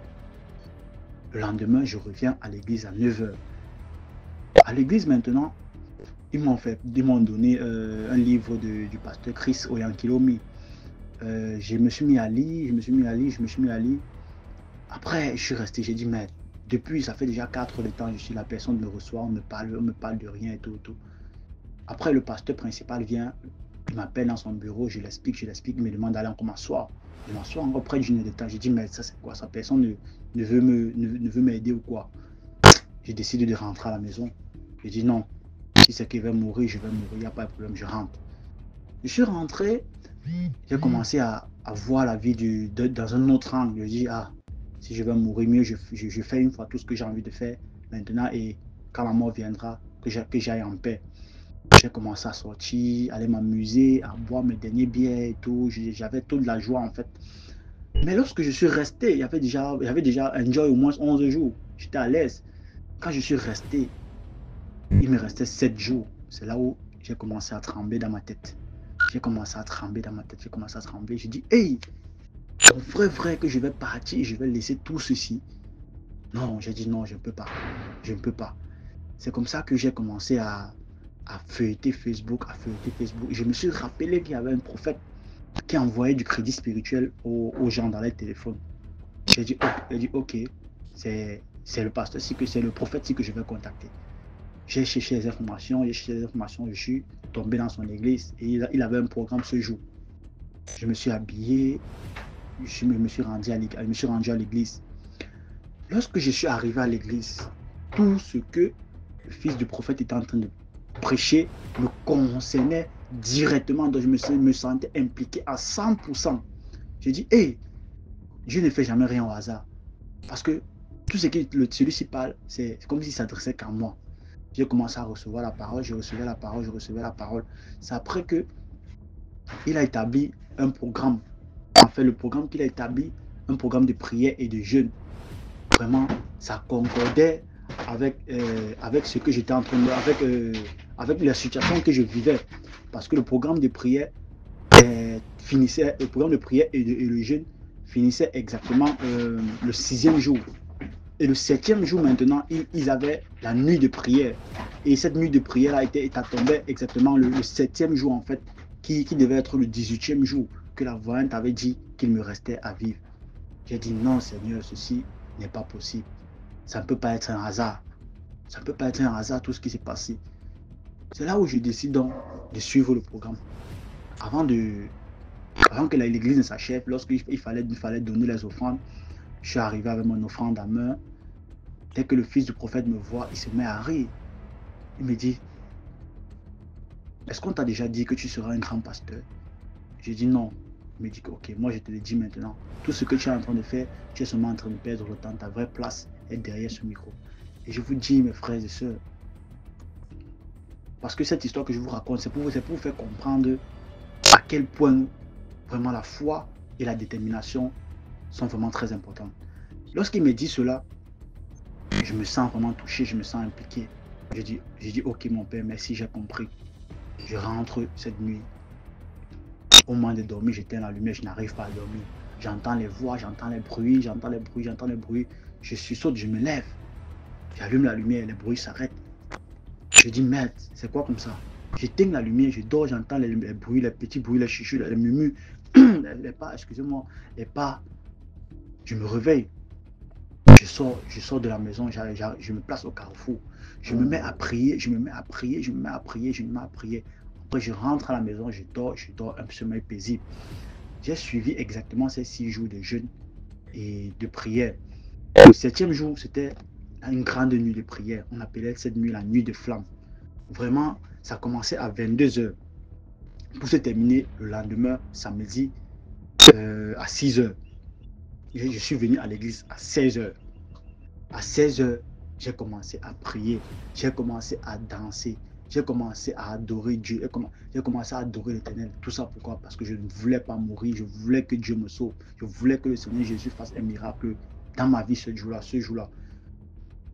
Le lendemain, je reviens à l'église à 9 h. À l'église maintenant, ils m'ont donné un livre du pasteur Chris Oyankilomi. Je me suis mis à lire, Après, je suis resté, j'ai dit, mais depuis, ça fait déjà 4 heures de temps, je suis la personne me reçoit, on me parle de rien et tout. Après, le pasteur principal vient, il m'appelle dans son bureau, je l'explique, il me demande d'aller encore m'asseoir. Je m'assois encore près d'une heure de temps, j'ai dit, mais ça c'est quoi? Sa personne ne veut m'aider ou quoi? J'ai décidé de rentrer à la maison. J'ai dit non, si c'est qu'il va mourir, je vais mourir, il n'y a pas de problème, je rentre. Je suis rentré, j'ai commencé à voir la vie dans un autre angle. Je dis, ah, si je vais mourir mieux, je fais une fois tout ce que j'ai envie de faire maintenant et quand la mort viendra, que j'aille en paix. J'ai commencé à sortir, aller m'amuser, à boire mes derniers bières et tout. J'avais toute la joie en fait. Mais lorsque je suis resté, il y avait déjà enjoy au moins 11 jours. J'étais à l'aise. Quand je suis resté, il me restait 7 jours. C'est là où j'ai commencé à trembler dans ma tête. J'ai commencé à trembler. J'ai dit, hey, c'est vrai que je vais partir, je vais laisser tout ceci. Non, j'ai dit non, je ne peux pas. C'est comme ça que j'ai commencé à feuilleter Facebook, Je me suis rappelé qu'il y avait un prophète qui envoyait du crédit spirituel aux gens dans les téléphones. J'ai dit, ok, c'est le pasteur, c'est le prophète que je vais contacter. J'ai cherché les informations, je suis tombé dans son église et il avait un programme ce jour. Je me suis habillé, je me suis rendu à l'église. Lorsque je suis arrivé à l'église, tout ce que le fils du prophète était en train de prêcher me concernait directement, donc je me sentais impliqué à 100%. J'ai dit, hey, Dieu ne fait jamais rien au hasard. Parce que tout ce que celui-ci parle, c'est comme s'il s'adressait qu'à moi. J'ai commencé à recevoir la parole, je recevais la parole. C'est après que il a établi un programme. En fait, le programme qu'il a établi, un programme de prière et de jeûne. Vraiment, ça concordait avec ce que j'étais en train de... avec la situation que je vivais. Parce que le programme de prière finissait, le programme de prière et le jeûne finissait exactement le 6e jour. Et le 7e jour maintenant, ils avaient la nuit de prière. Et cette nuit de prière a tombé exactement le 7e jour en fait, qui devait être le 18e jour que la voyante avait dit qu'il me restait à vivre. J'ai dit non Seigneur, ceci n'est pas possible. Ça ne peut pas être un hasard. Ça ne peut pas être un hasard tout ce qui s'est passé. C'est là où je décide donc de suivre le programme. Avant que l'église ne s'achève, lorsqu'il fallait donner les offrandes, je suis arrivé avec mon offrande à main. Dès que le fils du prophète me voit, il se met à rire. Il me dit, est-ce qu'on t'a déjà dit que tu seras un grand pasteur? J'ai dit non. Il me dit que ok, moi je te le dis maintenant. Tout ce que tu es en train de faire, tu es seulement en train de perdre le temps. Ta vraie place est derrière ce micro. Et je vous dis, mes frères et sœurs, parce que cette histoire que je vous raconte, c'est pour vous faire comprendre à quel point vraiment la foi et la détermination sont vraiment très importantes. Lorsqu'il me dit cela, je me sens vraiment touché, je me sens impliqué. J'ai dit, ok mon père, merci, j'ai compris. Je rentre cette nuit. Au moment de dormir, j'éteins la lumière, je n'arrive pas à dormir. J'entends les voix, j'entends les bruits. Je saute, je me lève. J'allume la lumière, les bruits s'arrêtent. Je dis, merde, c'est quoi comme ça? J'éteins la lumière, je dors, j'entends les bruits, les petits bruits, les chuchots, les murmures. Les pas, excusez-moi, les pas. Je me réveille. Je sors de la maison, je me place au carrefour. Je me mets à prier. Après, je rentre à la maison, je dors un sommeil paisible. J'ai suivi exactement ces 6 jours de jeûne et de prière. Le 7e jour, c'était une grande nuit de prière. On appelait cette nuit la nuit de flamme. Vraiment, ça commençait à 22 h. pour se terminer le lendemain, samedi, à 6 h. Je suis venu à l'église à 16 h. À 16 h, j'ai commencé à prier, j'ai commencé à danser, j'ai commencé à adorer Dieu, j'ai commencé à adorer l'Éternel. Tout ça pourquoi? Parce que je ne voulais pas mourir, je voulais que Dieu me sauve, je voulais que le Seigneur Jésus fasse un miracle dans ma vie ce jour-là,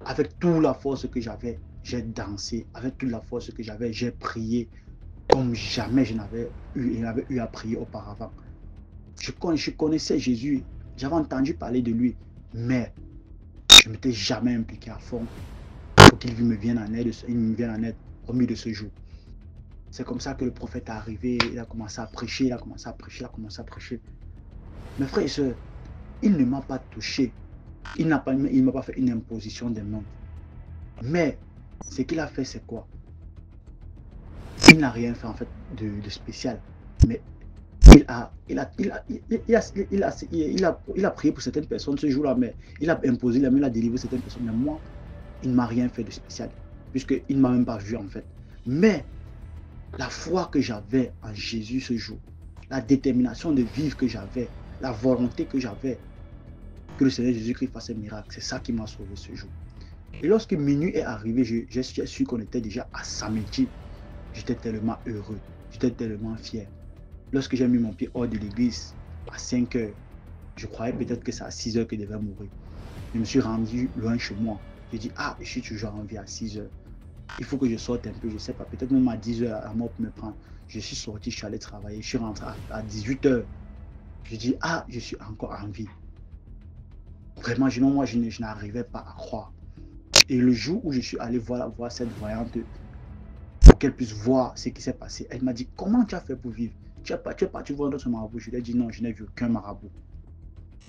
Avec toute la force que j'avais, j'ai dansé, avec toute la force que j'avais, j'ai prié comme jamais je n'avais eu à prier auparavant. Je connaissais Jésus, j'avais entendu parler de lui, mais je ne m'étais jamais impliqué à fond pour qu'il me vienne en aide, au milieu de ce jour. C'est comme ça que le prophète est arrivé, il a commencé à prêcher, Mes frères et sœurs, il ne m'a pas touché, il ne m'a pas fait une imposition des mains. Mais ce qu'il a fait, c'est quoi? Il n'a rien fait en fait de spécial, mais il a prié pour certaines personnes ce jour-là, mais il a imposé la main, il a délivré certaines personnes. Mais moi, il ne m'a rien fait de spécial, puisqu'il ne m'a même pas vu en fait. Mais la foi que j'avais en Jésus ce jour, la détermination de vivre que j'avais, la volonté que j'avais, que le Seigneur Jésus-Christ fasse un miracle, c'est ça qui m'a sauvé ce jour. Et lorsque minuit est arrivé, j'ai su qu'on était déjà à samedi. J'étais tellement heureux, j'étais tellement fier. Lorsque j'ai mis mon pied hors de l'église, à 5 h, je croyais peut-être que c'est à 6 h que je devais mourir. Je me suis rendu loin chez moi. J'ai dit, ah, je suis toujours en vie à 6 h. Il faut que je sorte un peu, je ne sais pas, peut-être même à 10 h, la mort peut me prendre. Je suis sorti, je suis allé travailler, je suis rentré à 18 h. Je dis, ah, je suis encore en vie. Vraiment, moi, je n'arrivais pas à croire. Et le jour où je suis allé voir cette voyante, pour qu'elle puisse voir ce qui s'est passé, elle m'a dit, comment tu as fait pour vivre? Tu es parti voir notre marabout? Je lui ai dit, non, je n'ai vu aucun marabout.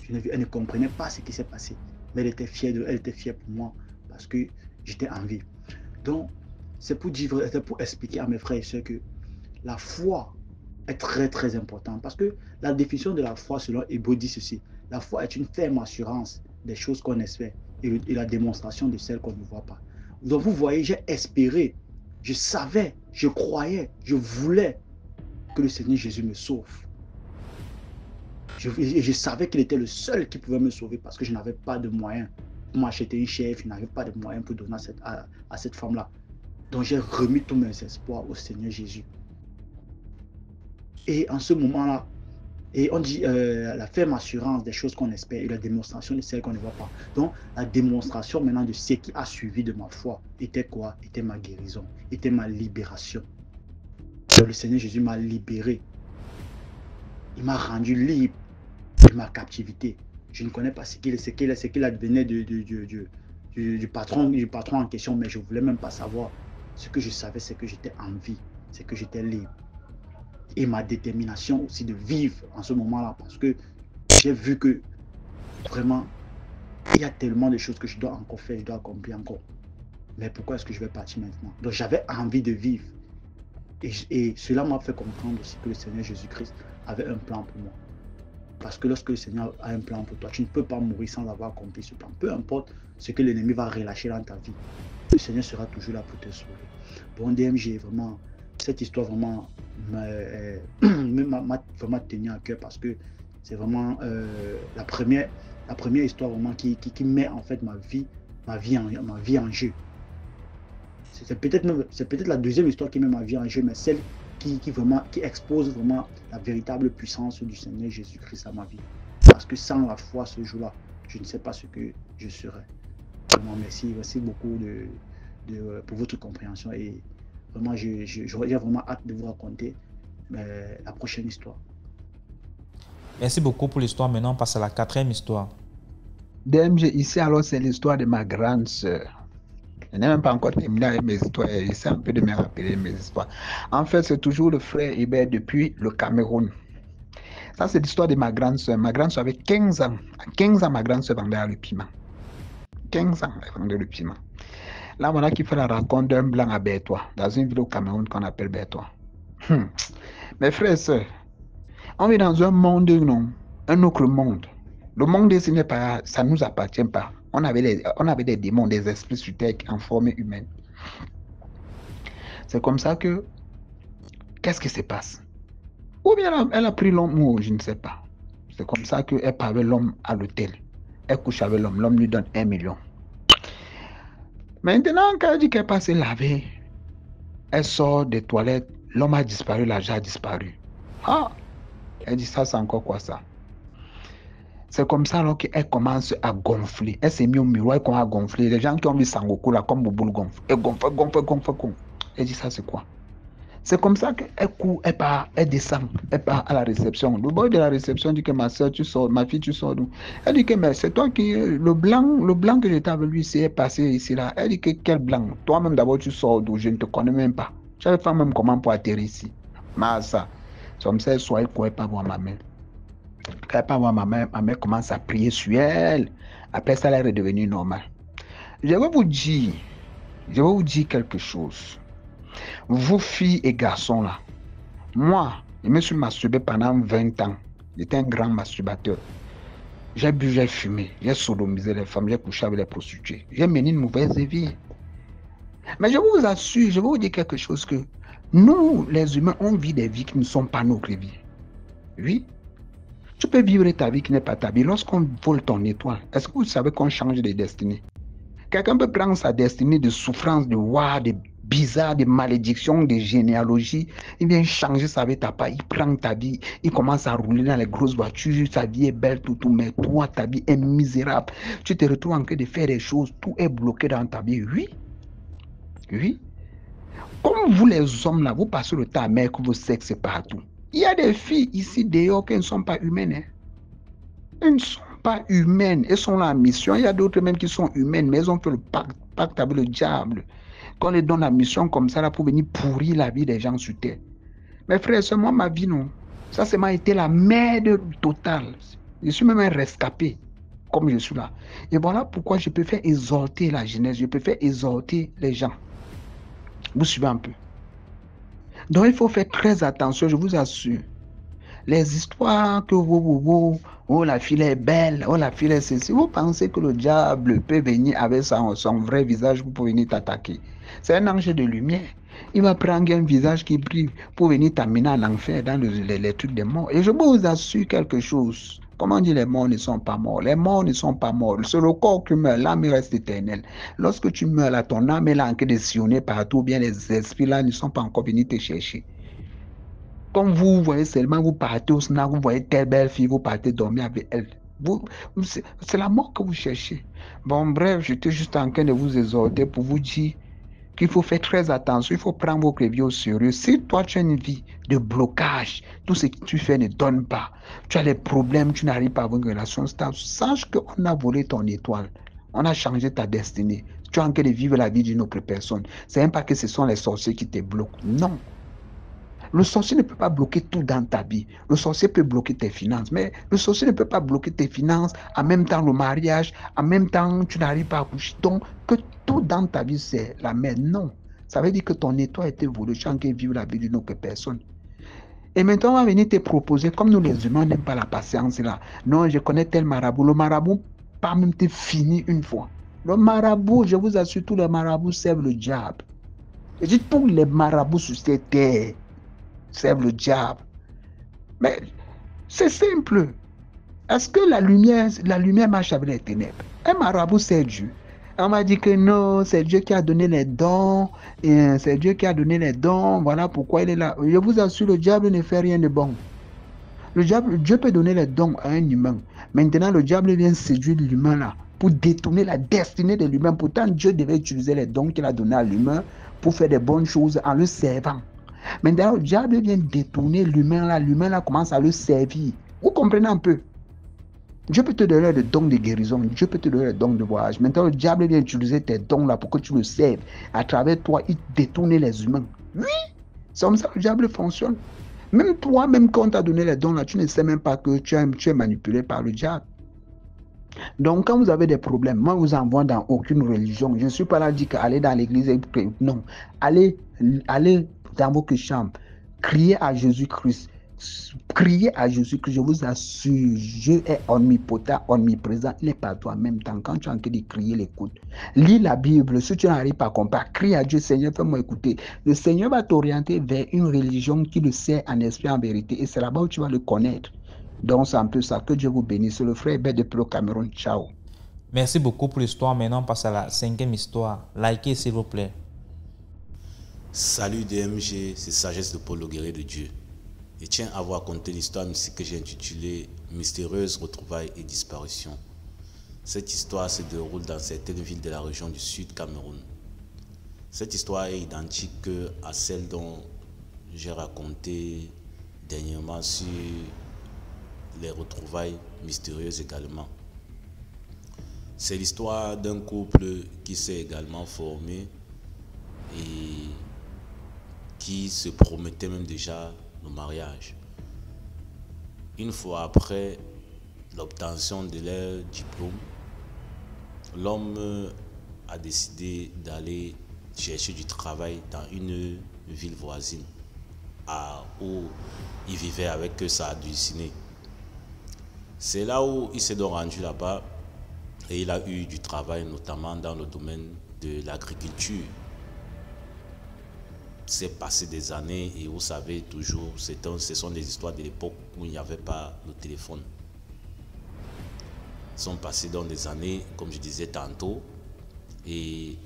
Elle ne comprenait pas ce qui s'est passé. Mais elle était fière pour moi parce que j'étais en vie. Donc, c'est pour expliquer à mes frères et sœurs que la foi est très très importante. Parce que la définition de la foi selon Hébreux dit ceci. La foi est une ferme assurance des choses qu'on espère et la démonstration de celles qu'on ne voit pas. Donc vous voyez, j'ai espéré, je savais, je croyais, je voulais que le Seigneur Jésus me sauve. Je savais qu'il était le seul qui pouvait me sauver parce que je n'avais pas de moyens pour m'acheter une chèvre, je n'avais pas de moyens pour donner à cette femme-là. Donc j'ai remis tous mes espoirs au Seigneur Jésus. Et en ce moment-là, et on dit la ferme assurance des choses qu'on espère et la démonstration de celles qu'on ne voit pas. Donc la démonstration maintenant de ce qui a suivi de ma foi était quoi? Était ma guérison, était ma libération. Donc, le Seigneur Jésus m'a libéré. Il m'a rendu libre de ma captivité. Je ne connais pas ce qu'il advenait du patron en question, mais je ne voulais même pas savoir. Ce que je savais, c'est que j'étais en vie, c'est que j'étais libre. Et ma détermination aussi de vivre en ce moment-là, parce que j'ai vu que vraiment, il y a tellement de choses que je dois encore faire, je dois accomplir encore. Mais pourquoi est-ce que je vais partir maintenant? Donc j'avais envie de vivre. Et cela m'a fait comprendre aussi que le Seigneur Jésus-Christ avait un plan pour moi. Parce que lorsque le Seigneur a un plan pour toi, tu ne peux pas mourir sans avoir accompli ce plan. Peu importe ce que l'ennemi va relâcher dans ta vie, le Seigneur sera toujours là pour te sauver. Bon, DMG, vraiment, cette histoire vraiment m'a vraiment tenu à cœur parce que c'est vraiment la première histoire vraiment qui met en fait ma vie en jeu. C'est peut-être la deuxième histoire qui met ma vie en jeu, mais celle qui expose vraiment la véritable puissance du Seigneur Jésus-Christ à ma vie. Parce que sans la foi ce jour-là, je ne sais pas ce que je serais. Vraiment, merci beaucoup pour votre compréhension et vraiment, j'ai vraiment hâte de vous raconter la prochaine histoire. Merci beaucoup pour l'histoire. Maintenant, on passe à la 4e histoire. DMG, ici, alors, c'est l'histoire de ma grande sœur. Je n'ai même pas encore terminé avec mes histoires. J'essaie un peu de me rappeler mes histoires. En fait, c'est toujours le frère Hébert depuis le Cameroun. Ça, c'est l'histoire de ma grande sœur. Ma grande sœur avait 15 ans. À 15 ans, ma grande sœur vendait le piment. 15 ans, elle vendait le piment. Là, on a qui fait la rencontre d'un blanc à Bertois, dans une ville au Cameroun qu'on appelle Bertois. Mes frères et sœurs, on vit dans un monde, non, un autre monde. Le monde, ce n'est pas, ça ne nous appartient pas. On avait des démons, des esprits sur terre en forme humaine. C'est comme ça que, qu'est-ce qui se passe? Ou bien elle a pris l'homme, ou je ne sais pas. C'est comme ça qu'elle part avec l'homme à l'hôtel. Elle couche avec l'homme. L'homme lui donne 1 million. Maintenant, quand elle dit qu'elle passe laver, elle sort des toilettes. L'homme a disparu, l'argent a disparu. Ah! Elle dit, ça, c'est encore quoi ça? C'est comme ça alors qu'elle commence à gonfler. Elle s'est mise au miroir, elle commence à gonfler. Les gens qui ont vu Sangoku là, comme Bouboule gonfle. Elle gonfle. Elle dit, ça, c'est quoi? C'est comme ça qu'elle court, elle part, elle descend, elle part à la réception. Le boy de la réception dit que ma soeur, tu sors, ma fille, tu sors d'où? Elle dit que mais c'est toi qui, le blanc que j'étais avec lui, c'est passé ici là. Elle dit que quel blanc? Toi-même d'abord, tu sors d'où? Je ne te connais même pas. Tu avais fait même comment pour atterrir ici. Massa. Comme ça, elle soit, elle ne pouvait pas voir ma mère. Quand elle ne peut pas voir ma mère commence à prier sur elle. Après ça, elle est redevenue normale. Je vais vous dire quelque chose. Vous filles et garçons là, moi, je me suis masturbé pendant 20 ans. J'étais un grand masturbateur. J'ai bu, j'ai fumé, j'ai sodomisé les femmes, j'ai couché avec les prostituées. J'ai mené une mauvaise vie. Mais je vous assure, je vais vous dire quelque chose que nous, les humains, on vit des vies qui ne sont pas notre vie. Oui. Tu peux vivre ta vie qui n'est pas ta vie. Lorsqu'on vole ton étoile, est-ce que vous savez qu'on change de destinée? Quelqu'un peut prendre sa destinée de souffrance, de war, de bizarre, de malédiction, de généalogie. Il vient changer sa vie, il prend ta vie, il commence à rouler dans les grosses voitures, sa vie est belle, tout, mais toi, ta vie est misérable. Tu te retrouves en train de faire des choses, tout est bloqué dans ta vie. Oui. Oui. Comme vous les hommes là, vous passez le temps à mettre vos sexes partout. Il y a des filles ici dehors qui ne sont pas humaines. Hein. Elles ne sont pas humaines. Elles sont là en mission. Il y a d'autres même qui sont humaines, mais elles ont fait le pacte avec le diable. Qu'on les donne la mission comme ça là pour venir pourrir la vie des gens sur terre. Mes frères, c'est moi ma vie, non. Ça, c'est m'a été la merde totale. Je suis même un rescapé, comme je suis là. Et voilà pourquoi je peux faire exalter la jeunesse, je peux faire exalter les gens. Vous suivez un peu. Donc, il faut faire très attention, je vous assure. Les histoires que oh, la fille est belle, oh, la fille est ceci. Vous pensez que le diable peut venir avec son vrai visage pour venir t'attaquer? C'est un ange de lumière. Il va prendre un visage qui brille pour venir t'amener à l'enfer dans les trucs des morts. Et je vous assure quelque chose. Comment dire, les morts ne sont pas morts? Les morts ne sont pas morts. C'est le corps qui meurt, l'âme reste éternelle. Lorsque tu meurs là, ton âme est là en train de sillonner partout, bien les esprits là ne sont pas encore venus te chercher. Comme vous voyez seulement, vous partez au snack, vous voyez telle belle fille, vous partez dormir avec elle. C'est la mort que vous cherchez. Bon, bref, j'étais juste en train de vous exhorter pour vous dire qu'il faut faire très attention, il faut prendre votre vie au sérieux. Si toi, tu as une vie de blocage, tout ce que tu fais ne donne pas, tu as des problèmes, tu n'arrives pas à avoir une relation stable, sache qu'on a volé ton étoile, on a changé ta destinée. Tu es en train de vivre la vie d'une autre personne. C'est même pas que ce sont les sorciers qui te bloquent, non. Le sorcier ne peut pas bloquer tout dans ta vie. Le sorcier peut bloquer tes finances, mais le sorcier ne peut pas bloquer tes finances, en même temps le mariage, en même temps tu n'arrives pas à coucher. Donc, que tout dans ta vie, c'est la merde. Non. Ça veut dire que ton étoile a été volé. Tu es en train de vivre la vie d'une autre personne. Et maintenant, on va venir te proposer, comme nous les humains, on n'aime pas la patience là. Non, je connais tel marabout. Le marabout, pas même te fini une fois. Le marabout, je vous assure, tous les marabouts servent le diable. Je dis tous les marabouts sur cette terre servent le diable. Mais c'est simple. Est-ce que la lumière marche avec les ténèbres? Un marabout, c'est Dieu. On m'a dit que non, c'est Dieu qui a donné les dons. C'est Dieu qui a donné les dons. Voilà pourquoi il est là. Je vous assure, le diable ne fait rien de bon. Dieu peut donner les dons à un humain. Maintenant, le diable vient séduire l'humain là pour détourner la destinée de l'humain. Pourtant, Dieu devait utiliser les dons qu'il a donnés à l'humain pour faire des bonnes choses en le servant. Maintenant, le diable vient détourner l'humain là commence à le servir. Vous comprenez un peu? Dieu peut te donner le don de guérison, Dieu peut te donner le don de voyage. Maintenant, le diable vient utiliser tes dons là pour que tu le serves. À travers toi, il détourne les humains. Oui, c'est comme ça que le diable fonctionne. Même toi, même quand on t'a donné les dons là, tu ne sais même pas que tu es manipulé par le diable. Donc, quand vous avez des problèmes, moi, je vous envoie dans aucune religion. Je ne suis pas là à dire qu'aller dans l'église et non. Allez dans votre chambre, criez à Jésus-Christ. Criez à Jésus que je vous assure, Dieu est omnipotent, omniprésent, il est partout en même temps. Quand tu es en train de crier, il écoute. Lis la Bible, si tu n'arrives pas à comprendre, crie à Dieu, Seigneur, fais-moi écouter. Le Seigneur va t'orienter vers une religion qui le sait en esprit, en vérité, et c'est là-bas où tu vas le connaître. Donc c'est un peu ça. Que Dieu vous bénisse. Le frère Hébert depuis le Cameroun. Ciao. Merci beaucoup pour l'histoire. Maintenant, on passe à la 5e histoire. Likez, s'il vous plaît. Salut DMG, c'est Sagesse de Paul, le guerrier de Dieu. Et tiens à vous raconter l'histoire que j'ai intitulée Mystérieuse retrouvailles et disparition. Cette histoire se déroule dans certaines villes de la région du Sud Cameroun. Cette histoire est identique à celle dont j'ai raconté dernièrement sur les retrouvailles mystérieuses également. C'est l'histoire d'un couple qui s'est également formé et qui se promettait même déjà le mariage. Une fois après l'obtention de leur diplôme, l'homme a décidé d'aller chercher du travail dans une ville voisine où il vivait avec sa dulcinée. C'est là où il s'est donc rendu là-bas et il a eu du travail, notamment dans le domaine de l'agriculture. C'est passé des années et vous savez toujours, ce sont des histoires de l'époque où il n'y avait pas le téléphone. Ils sont passés dans des années, comme je disais tantôt, et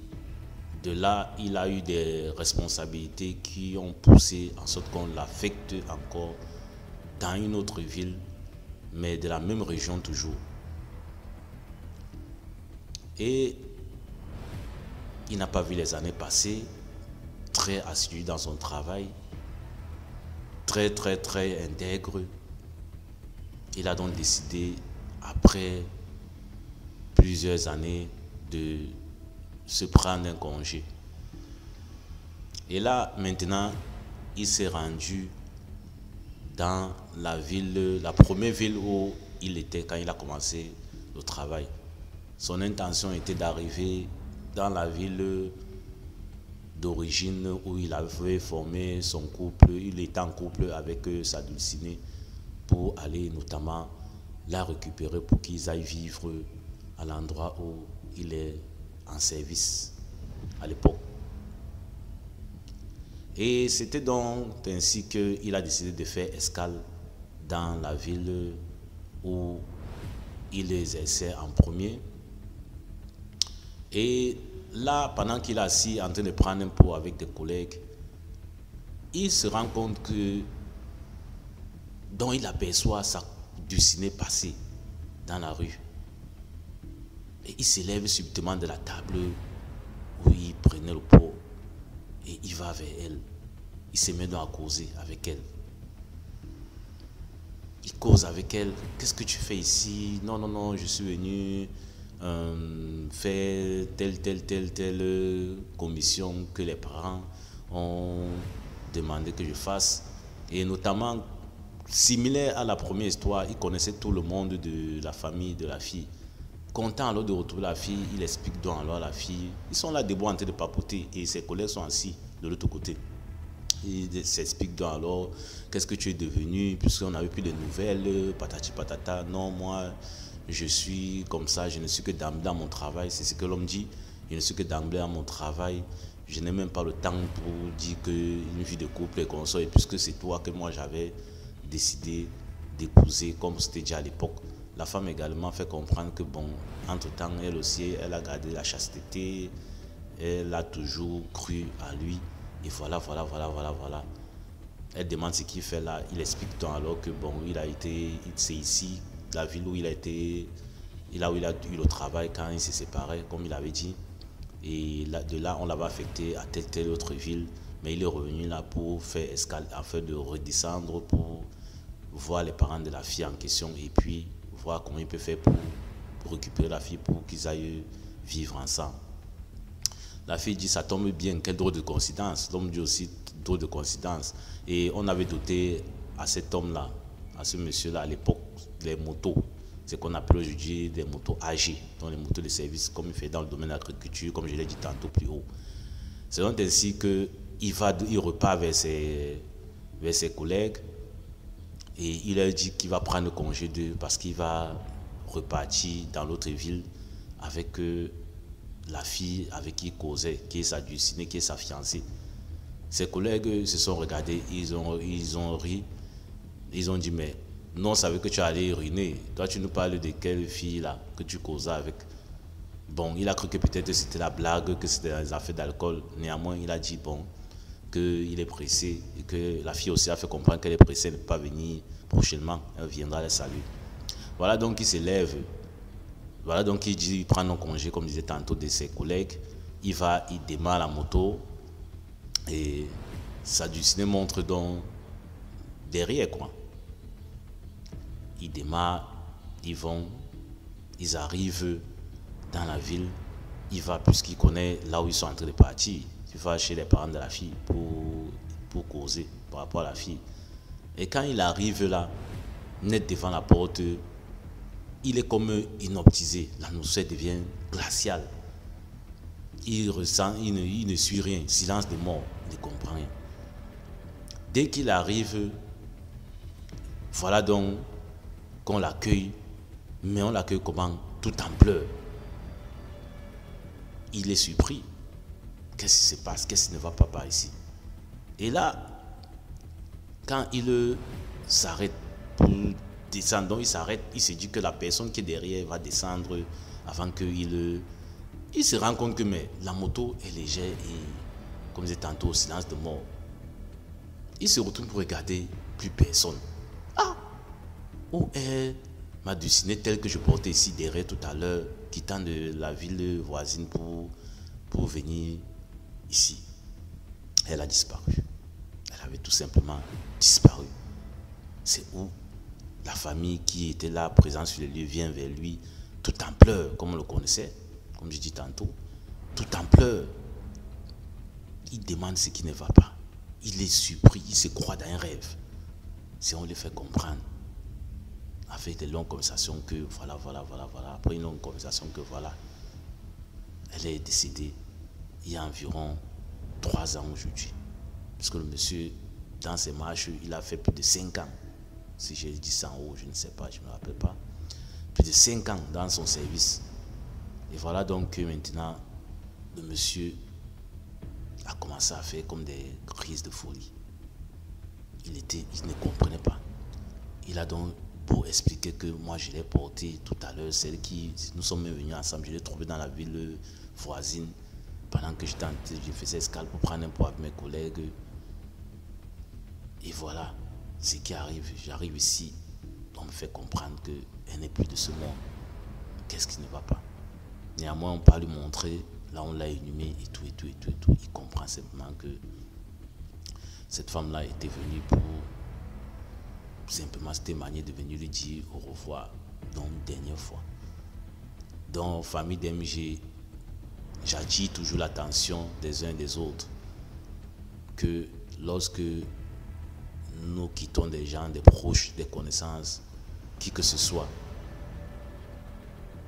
de là, il a eu des responsabilités qui ont poussé en sorte qu'on l'affecte encore dans une autre ville, mais de la même région toujours. Et il n'a pas vu les années passer, très assidu dans son travail, très intègre. Il a donc décidé, après plusieurs années, de se prendre un congé. Et là, maintenant, il s'est rendu dans la ville, la première ville où il était quand il a commencé le travail. Son intention était d'arriver dans la ville d'origine où il avait formé son couple. Il était en couple avec sa dulcinée pour aller notamment la récupérer pour qu'ils aillent vivre à l'endroit où il est en service à l'époque. Et c'était donc ainsi qu'il a décidé de faire escale dans la ville où il exerçait en premier. Et là, pendant qu'il est assis en train de prendre un pot avec des collègues, il se rend compte que donc il aperçoit sa dulcinée passer dans la rue. Et il s'élève subitement de la table où il prenait le pot et il va vers elle. Il se met donc à causer avec elle. Il cause avec elle. Qu'est-ce que tu fais ici? Non, je suis venu faire telle commission que les parents ont demandé que je fasse. Et notamment, similaire à la première histoire, il connaissait tout le monde de la famille de la fille. Content alors de retrouver la fille, il explique donc alors à la fille. Ils sont là debout en train de papoter et ses collègues sont assis de l'autre côté. Il s'explique donc alors qu'est-ce que tu es devenu, puisqu'on n'avait plus de nouvelles, patati patata. Non, moi je suis comme ça, je ne suis que d'emblée dans mon travail, c'est ce que l'homme dit. Je ne suis que d'emblée dans mon travail. Je n'ai même pas le temps pour dire qu'une vie de couple est comme ça, et puisque c'est toi que moi j'avais décidé d'épouser, comme c'était déjà à l'époque. La femme également fait comprendre que bon, entre-temps, elle aussi, elle a gardé la chasteté, elle a toujours cru à lui, et voilà. Elle demande ce qu'il fait là, il explique donc alors que bon, c'est ici, la ville où il a été, là où il a eu le travail quand il s'est séparé, comme il avait dit, et là, de là, on l'avait affecté à telle autre ville, mais il est revenu là pour faire escale, afin de redescendre pour voir les parents de la fille en question, et puis voir comment il peut faire pour récupérer la fille pour qu'ils aillent vivre ensemble. La fille dit, ça tombe bien, quelle drôle de coïncidence. L'homme dit aussi, drôle de coïncidence. Et on avait doté à cet homme-là, à ce monsieur-là, à l'époque, les motos. C'est qu'on appelle aujourd'hui des motos âgées, donc les motos de service, comme il fait dans le domaine de l'agriculture, comme je l'ai dit tantôt plus haut. C'est donc ainsi qu'il repart vers ses collègues Et il a dit qu'il va prendre congé d'eux parce qu'il va repartir dans l'autre ville avec la fille avec qui il causait, qui est sa dulcinée, qui est sa fiancée. Ses collègues se sont regardés, ils ont ri. Ils ont dit, mais nous on savait que tu allais ruiner. Toi tu nous parles de quelle fille là que tu causais avec. Bon, il a cru que peut-être c'était la blague, que c'était des affaires d'alcool. Néanmoins, il a dit, bon, qu'il est pressé et que la fille aussi a fait comprendre qu'elle est pressée, elle ne peut pas venir prochainement. Elle viendra les saluer. Voilà donc il se lève. Voilà donc il dit, il prend un congé, comme disait tantôt, de ses collègues. Il démarre la moto et sa dulcinée montre donc derrière quoi. Il démarre, ils arrivent dans la ville. Il va, puisqu'il connaît là où ils sont en train de partir, il va chez les parents de la fille pour causer par rapport à la fille. Et quand il arrive là, net devant la porte, il est comme inoptisé. L'atmosphère devient glaciale. Il ne suit rien. Silence de mort. Il ne comprend rien. Dès qu'il arrive, voilà donc qu'on l'accueille. Mais on l'accueille comment? Tout en pleurs. Il est surpris. Qu'est-ce qui se passe? Qu'est-ce qui ne va pas par ici? Et là, quand il s'arrête pour descendre, donc il s'arrête, il se dit que la personne qui est derrière va descendre avant qu'il... Il se rend compte que mais, la moto est légère et, comme je disais tantôt, au silence de mort. Il se retourne pour regarder, plus personne. Ah! Où est ma dulcinée telle que je portais ici derrière tout à l'heure, quittant de la ville voisine pour venir ici? Elle a disparu. Elle avait tout simplement disparu. C'est où la famille qui était là, présente sur les lieux, vient vers lui, tout en pleurs, comme on le connaissait, comme je dis tantôt, tout en pleurs. Il demande ce qui ne va pas. Il est surpris, il se croit dans un rêve. Si on le fait comprendre, avec des longues conversations que voilà. Après une longue conversation que voilà, elle est décédée il y a environ 3 ans aujourd'hui. Parce que le monsieur, dans ses marches, il a fait plus de 5 ans. Si j'ai dit ça en haut, je ne sais pas, je ne me rappelle pas. Plus de 5 ans dans son service. Et voilà donc que maintenant, le monsieur a commencé à faire comme des crises de folie. Il ne comprenait pas. Il a donc beau expliquer que moi je l'ai porté tout à l'heure, celle qui, nous sommes venus ensemble, je l'ai trouvée dans la ville voisine, pendant que je faisais escale pour prendre un pot avec mes collègues. Et voilà ce qui arrive. J'arrive ici, on me fait comprendre qu'elle n'est plus de ce monde. Qu'est-ce qui ne va pas? Néanmoins, on peut lui montrer, là on l'a inhumé et tout. Il comprend simplement que cette femme-là était venue pour simplement se témoigner, de venir lui dire au revoir, donc dernière fois. Dans famille d'MG, j'attire toujours l'attention des uns et des autres que lorsque nous quittons des gens, des proches, des connaissances, qui que ce soit,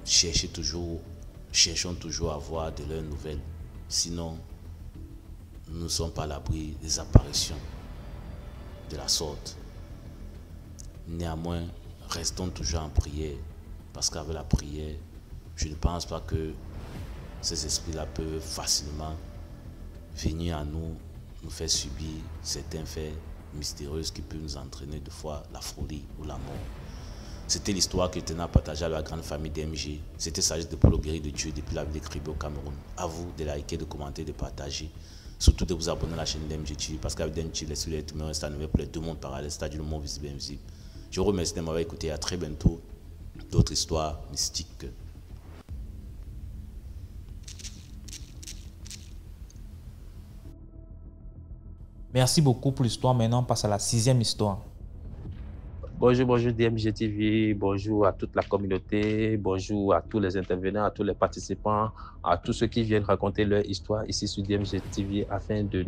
cherchons toujours à avoir de leurs nouvelles. Sinon, nous ne sommes pas à l'abri des apparitions de la sorte. Néanmoins, restons toujours en prière, parce qu'avec la prière, je ne pense pas que ces esprits-là peuvent facilement venir à nous faire subir certains faits mystérieux qui peuvent nous entraîner de fois la folie ou la mort. C'était l'histoire que je tenais à partager avec la grande famille d'MG. C'était Sagesse de Paulo Guéry de Dieu depuis la ville de Cribé au Cameroun. À vous de liker, de commenter, de partager. Surtout de vous abonner à la chaîne d'MG TV, parce qu'avec DMG TV, les sujets restent à nouveau pour les deux mondes parallèles, c'est-à-dire le monde visible et invisible. Je vous remercie de m'avoir écouté. À très bientôt. D'autres histoires mystiques. Merci beaucoup pour l'histoire. Maintenant, on passe à la 6e histoire. Bonjour DMG TV, bonjour à toute la communauté, bonjour à tous les intervenants, à tous les participants, à tous ceux qui viennent raconter leur histoire ici sur DMG TV afin de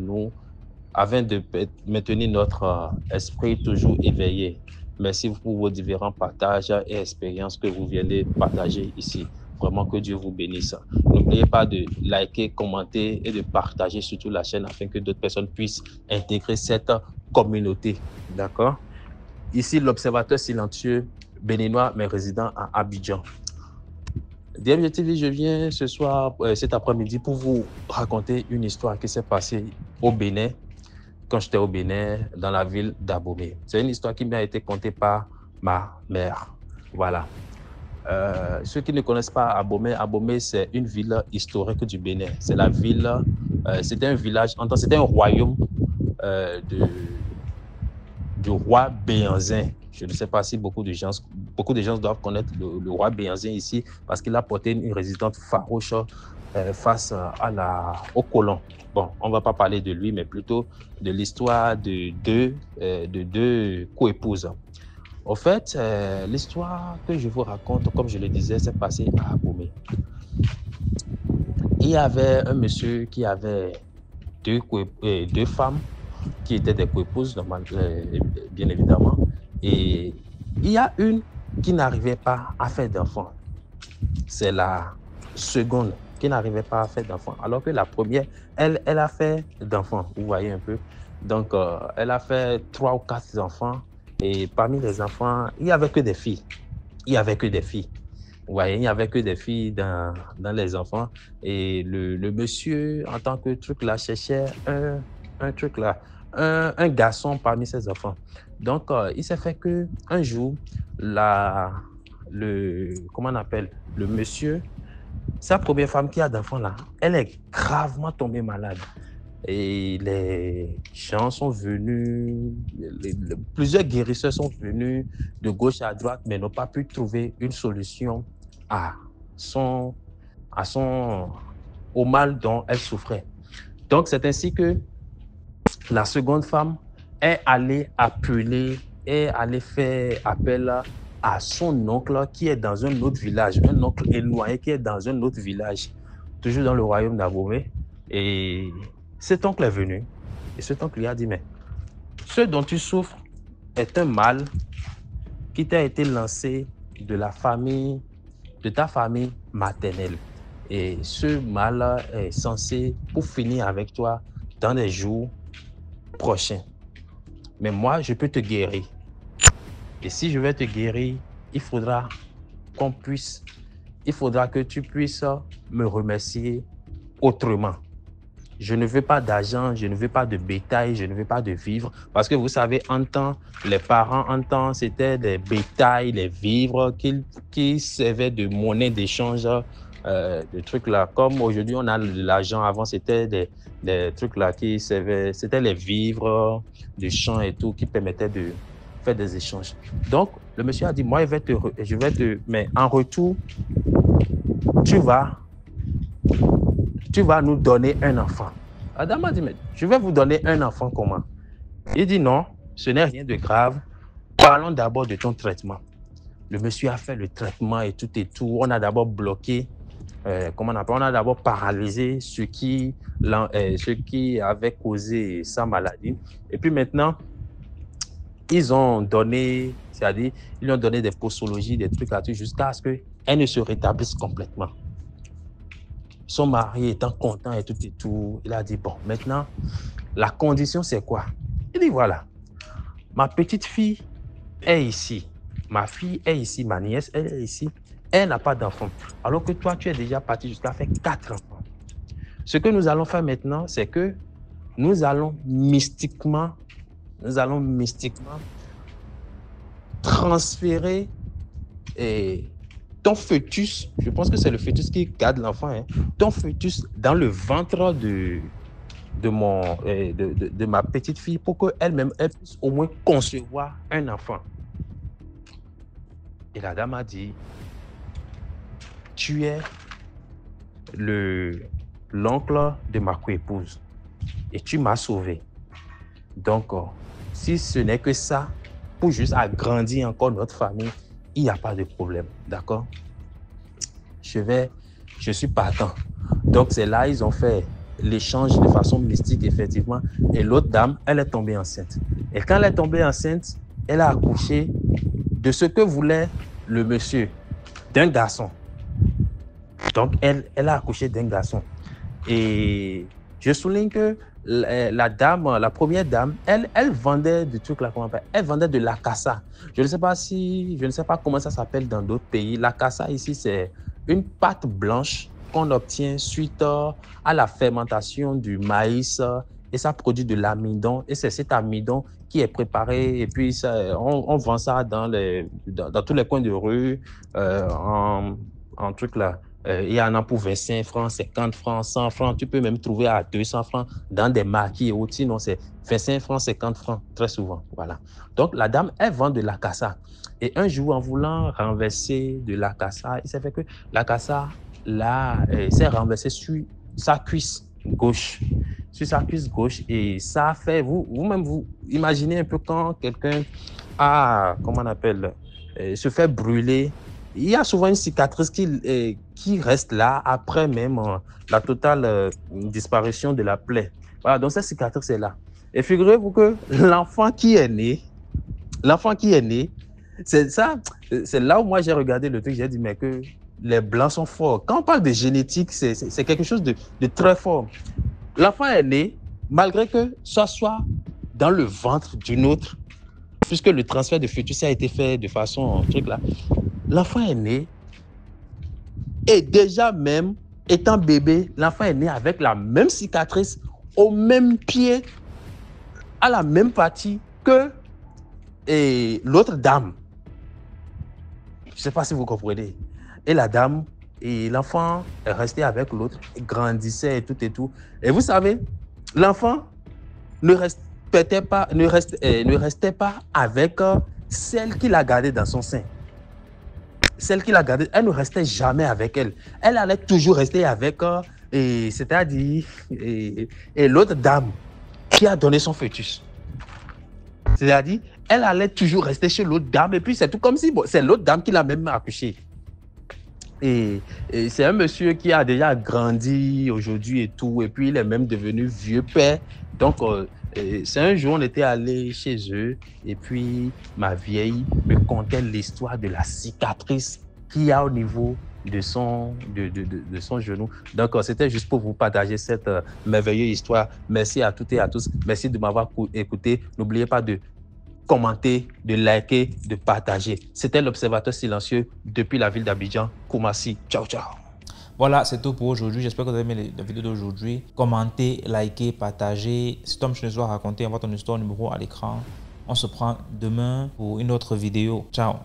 maintenir notre esprit toujours éveillé. Merci pour vos différents partages et expériences que vous venez partager ici. Vraiment que Dieu vous bénisse. N'oubliez pas de liker, commenter et de partager surtout la chaîne afin que d'autres personnes puissent intégrer cette communauté. D'accord? ici l'observateur silencieux béninois, mais résident à Abidjan. DMG TV, je viens ce soir, cet après-midi, pour vous raconter une histoire qui s'est passée au Bénin, quand j'étais au Bénin, dans la ville d'Abomey. C'est une histoire qui m'a été contée par ma mère. Voilà. Ceux qui ne connaissent pas Abomey, Abomey, c'est une ville historique du Bénin. C'est la ville, c'était un village, c'était un royaume du roi Béhanzin. Je ne sais pas si beaucoup de gens doivent connaître le roi Béhanzin ici, parce qu'il a porté une résistance farouche face aux colons. Bon, on ne va pas parler de lui, mais plutôt de l'histoire de deux coépouses. Au fait, l'histoire que je vous raconte, comme je le disais, s'est passée à Abomey. Il y avait un monsieur qui avait deux femmes qui étaient des coépouses, bien évidemment. Et il y a une qui n'arrivait pas à faire d'enfant. C'est la seconde qui n'arrivait pas à faire d'enfant. Alors que la première, elle a fait d'enfants. Vous voyez un peu. Donc, elle a fait 3 ou 4 enfants. Et parmi les enfants, il n'y avait que des filles. Il n'y avait que des filles. Vous voyez, il n'y avait que des filles dans les enfants. Et le monsieur, en tant que truc là, cherchait un garçon parmi ses enfants. Donc, il s'est fait qu'un jour, le monsieur, sa première femme qui a d'enfants là, elle est gravement tombée malade. Et les gens sont venus, plusieurs guérisseurs sont venus de gauche à droite, mais n'ont pas pu trouver une solution au mal dont elle souffrait. Donc, c'est ainsi que la seconde femme est allée faire appel à son oncle qui est dans un autre village, un oncle éloigné qui est dans un autre village, toujours dans le royaume d'Abomey. Et cet oncle est venu et cet oncle lui a dit, mais ce dont tu souffres est un mal qui t'a été lancé de ta famille maternelle. Et ce mal est censé pour finir avec toi dans les jours prochains. Mais moi, je peux te guérir. Et si je vais te guérir, il faudra que tu puisses me remercier autrement. Je ne veux pas d'argent, je ne veux pas de bétail, je ne veux pas de vivres. Parce que vous savez, les parents, c'était des bétails, les vivres qui servaient de monnaie d'échange, de trucs là. Comme aujourd'hui, on a de l'argent. Avant, c'était des trucs là qui servaient, c'était les vivres de champ et tout qui permettaient de faire des échanges. Donc, le monsieur a dit, moi, mais en retour, tu vas nous donner un enfant. Adam a dit, mais je vais vous donner un enfant comment? Il dit, non, ce n'est rien de grave. Parlons d'abord de ton traitement. Le monsieur a fait le traitement et tout. On a d'abord bloqué, on a d'abord paralysé ce qui avait causé sa maladie. Et puis maintenant, ils ont donné des posologies, des trucs là-dessus, jusqu'à ce qu'elle ne se rétablisse complètement. Son mari étant content et tout, il a dit, bon, maintenant, la condition, c'est quoi? Il dit, voilà, ma petite fille est ici, ma fille est ici, ma nièce elle est ici, elle n'a pas d'enfant. Alors que toi, tu es déjà parti jusqu'à faire 4 enfants. Ce que nous allons faire maintenant, c'est que nous allons mystiquement transférer ton fœtus, je pense que c'est le fœtus qui garde l'enfant, hein, ton fœtus dans le ventre de ma petite fille pour qu'elle-même elle puisse au moins concevoir un enfant. Et la dame a dit, tu es l'oncle de ma coépouse et tu m'as sauvé. Donc, si ce n'est que ça, pour juste agrandir encore notre famille, il n'y a pas de problème, d'accord? Je suis partant. Donc, c'est là, ils ont fait l'échange de façon mystique, effectivement. Et l'autre dame, elle est tombée enceinte. Et quand elle est tombée enceinte, elle a accouché de ce que voulait le monsieur, d'un garçon. Donc, elle a accouché d'un garçon. Et Je souligne que la dame, la première dame, elle vendait des trucs là, comment on appelle, elle vendait de la cassa. Je ne sais pas comment ça s'appelle dans d'autres pays. La cassa ici, c'est une pâte blanche qu'on obtient suite à la fermentation du maïs et ça produit de l'amidon. Et c'est cet amidon qui est préparé et puis ça, on vend ça dans tous les coins de rue en truc là. Il y en a pour 25 francs, 50 francs, 100 francs. Tu peux même trouver à 200 francs dans des marquis et autres. Sinon, c'est 25 francs, 50 francs, très souvent. Voilà. Donc, la dame, elle vend de la cassa. Et un jour, en voulant renverser de la cassa, il s'est fait que la cassa, là, s'est renversée sur sa cuisse gauche. Sur sa cuisse gauche. Et ça a fait, vous-même, vous imaginez un peu quand quelqu'un a, comment on appelle, se fait brûler. Il y a souvent une cicatrice qui reste là après même la totale disparition de la plaie. Voilà, donc cette cicatrice est là. Et figurez-vous que l'enfant qui est né, c'est ça, c'est là où moi j'ai regardé le truc, j'ai dit mais que les Blancs sont forts. Quand on parle de génétique, c'est quelque chose de très fort. L'enfant est né, malgré que ça soit dans le ventre d'une autre, puisque le transfert de fœtus a été fait de façon truc là. L'enfant est né et déjà même étant bébé, l'enfant est né avec la même cicatrice, au même pied, à la même partie que l'autre dame. Je ne sais pas si vous comprenez. Et la dame et l'enfant est resté avec l'autre, grandissait et tout et tout. Et vous savez, l'enfant ne restait pas avec celle qu'il a gardée dans son sein. Celle qui l'a gardée, elle ne restait jamais avec elle. Elle allait toujours rester avec, c'est-à-dire l'autre dame qui a donné son fœtus. C'est-à-dire, elle allait toujours rester chez l'autre dame et puis c'est tout comme si c'est l'autre dame qui l'a même accouché. Et c'est un monsieur qui a déjà grandi aujourd'hui et tout, et puis il est même devenu vieux père. Donc, c'est un jour, on était allé chez eux, et puis ma vieille me contait l'histoire de la cicatrice qu'il y a au niveau de son genou. Donc, c'était juste pour vous partager cette merveilleuse histoire. Merci à toutes et à tous. Merci de m'avoir écouté. N'oubliez pas de commenter, de liker, de partager. C'était l'Observateur silencieux depuis la ville d'Abidjan, Koumassi. Ciao, ciao. Voilà, c'est tout pour aujourd'hui. J'espère que vous avez aimé la vidéo d'aujourd'hui. Commentez, likez, partagez. Si Tom Chenezou a raconté, envoie ton histoire numéro à l'écran. On se prend demain pour une autre vidéo. Ciao.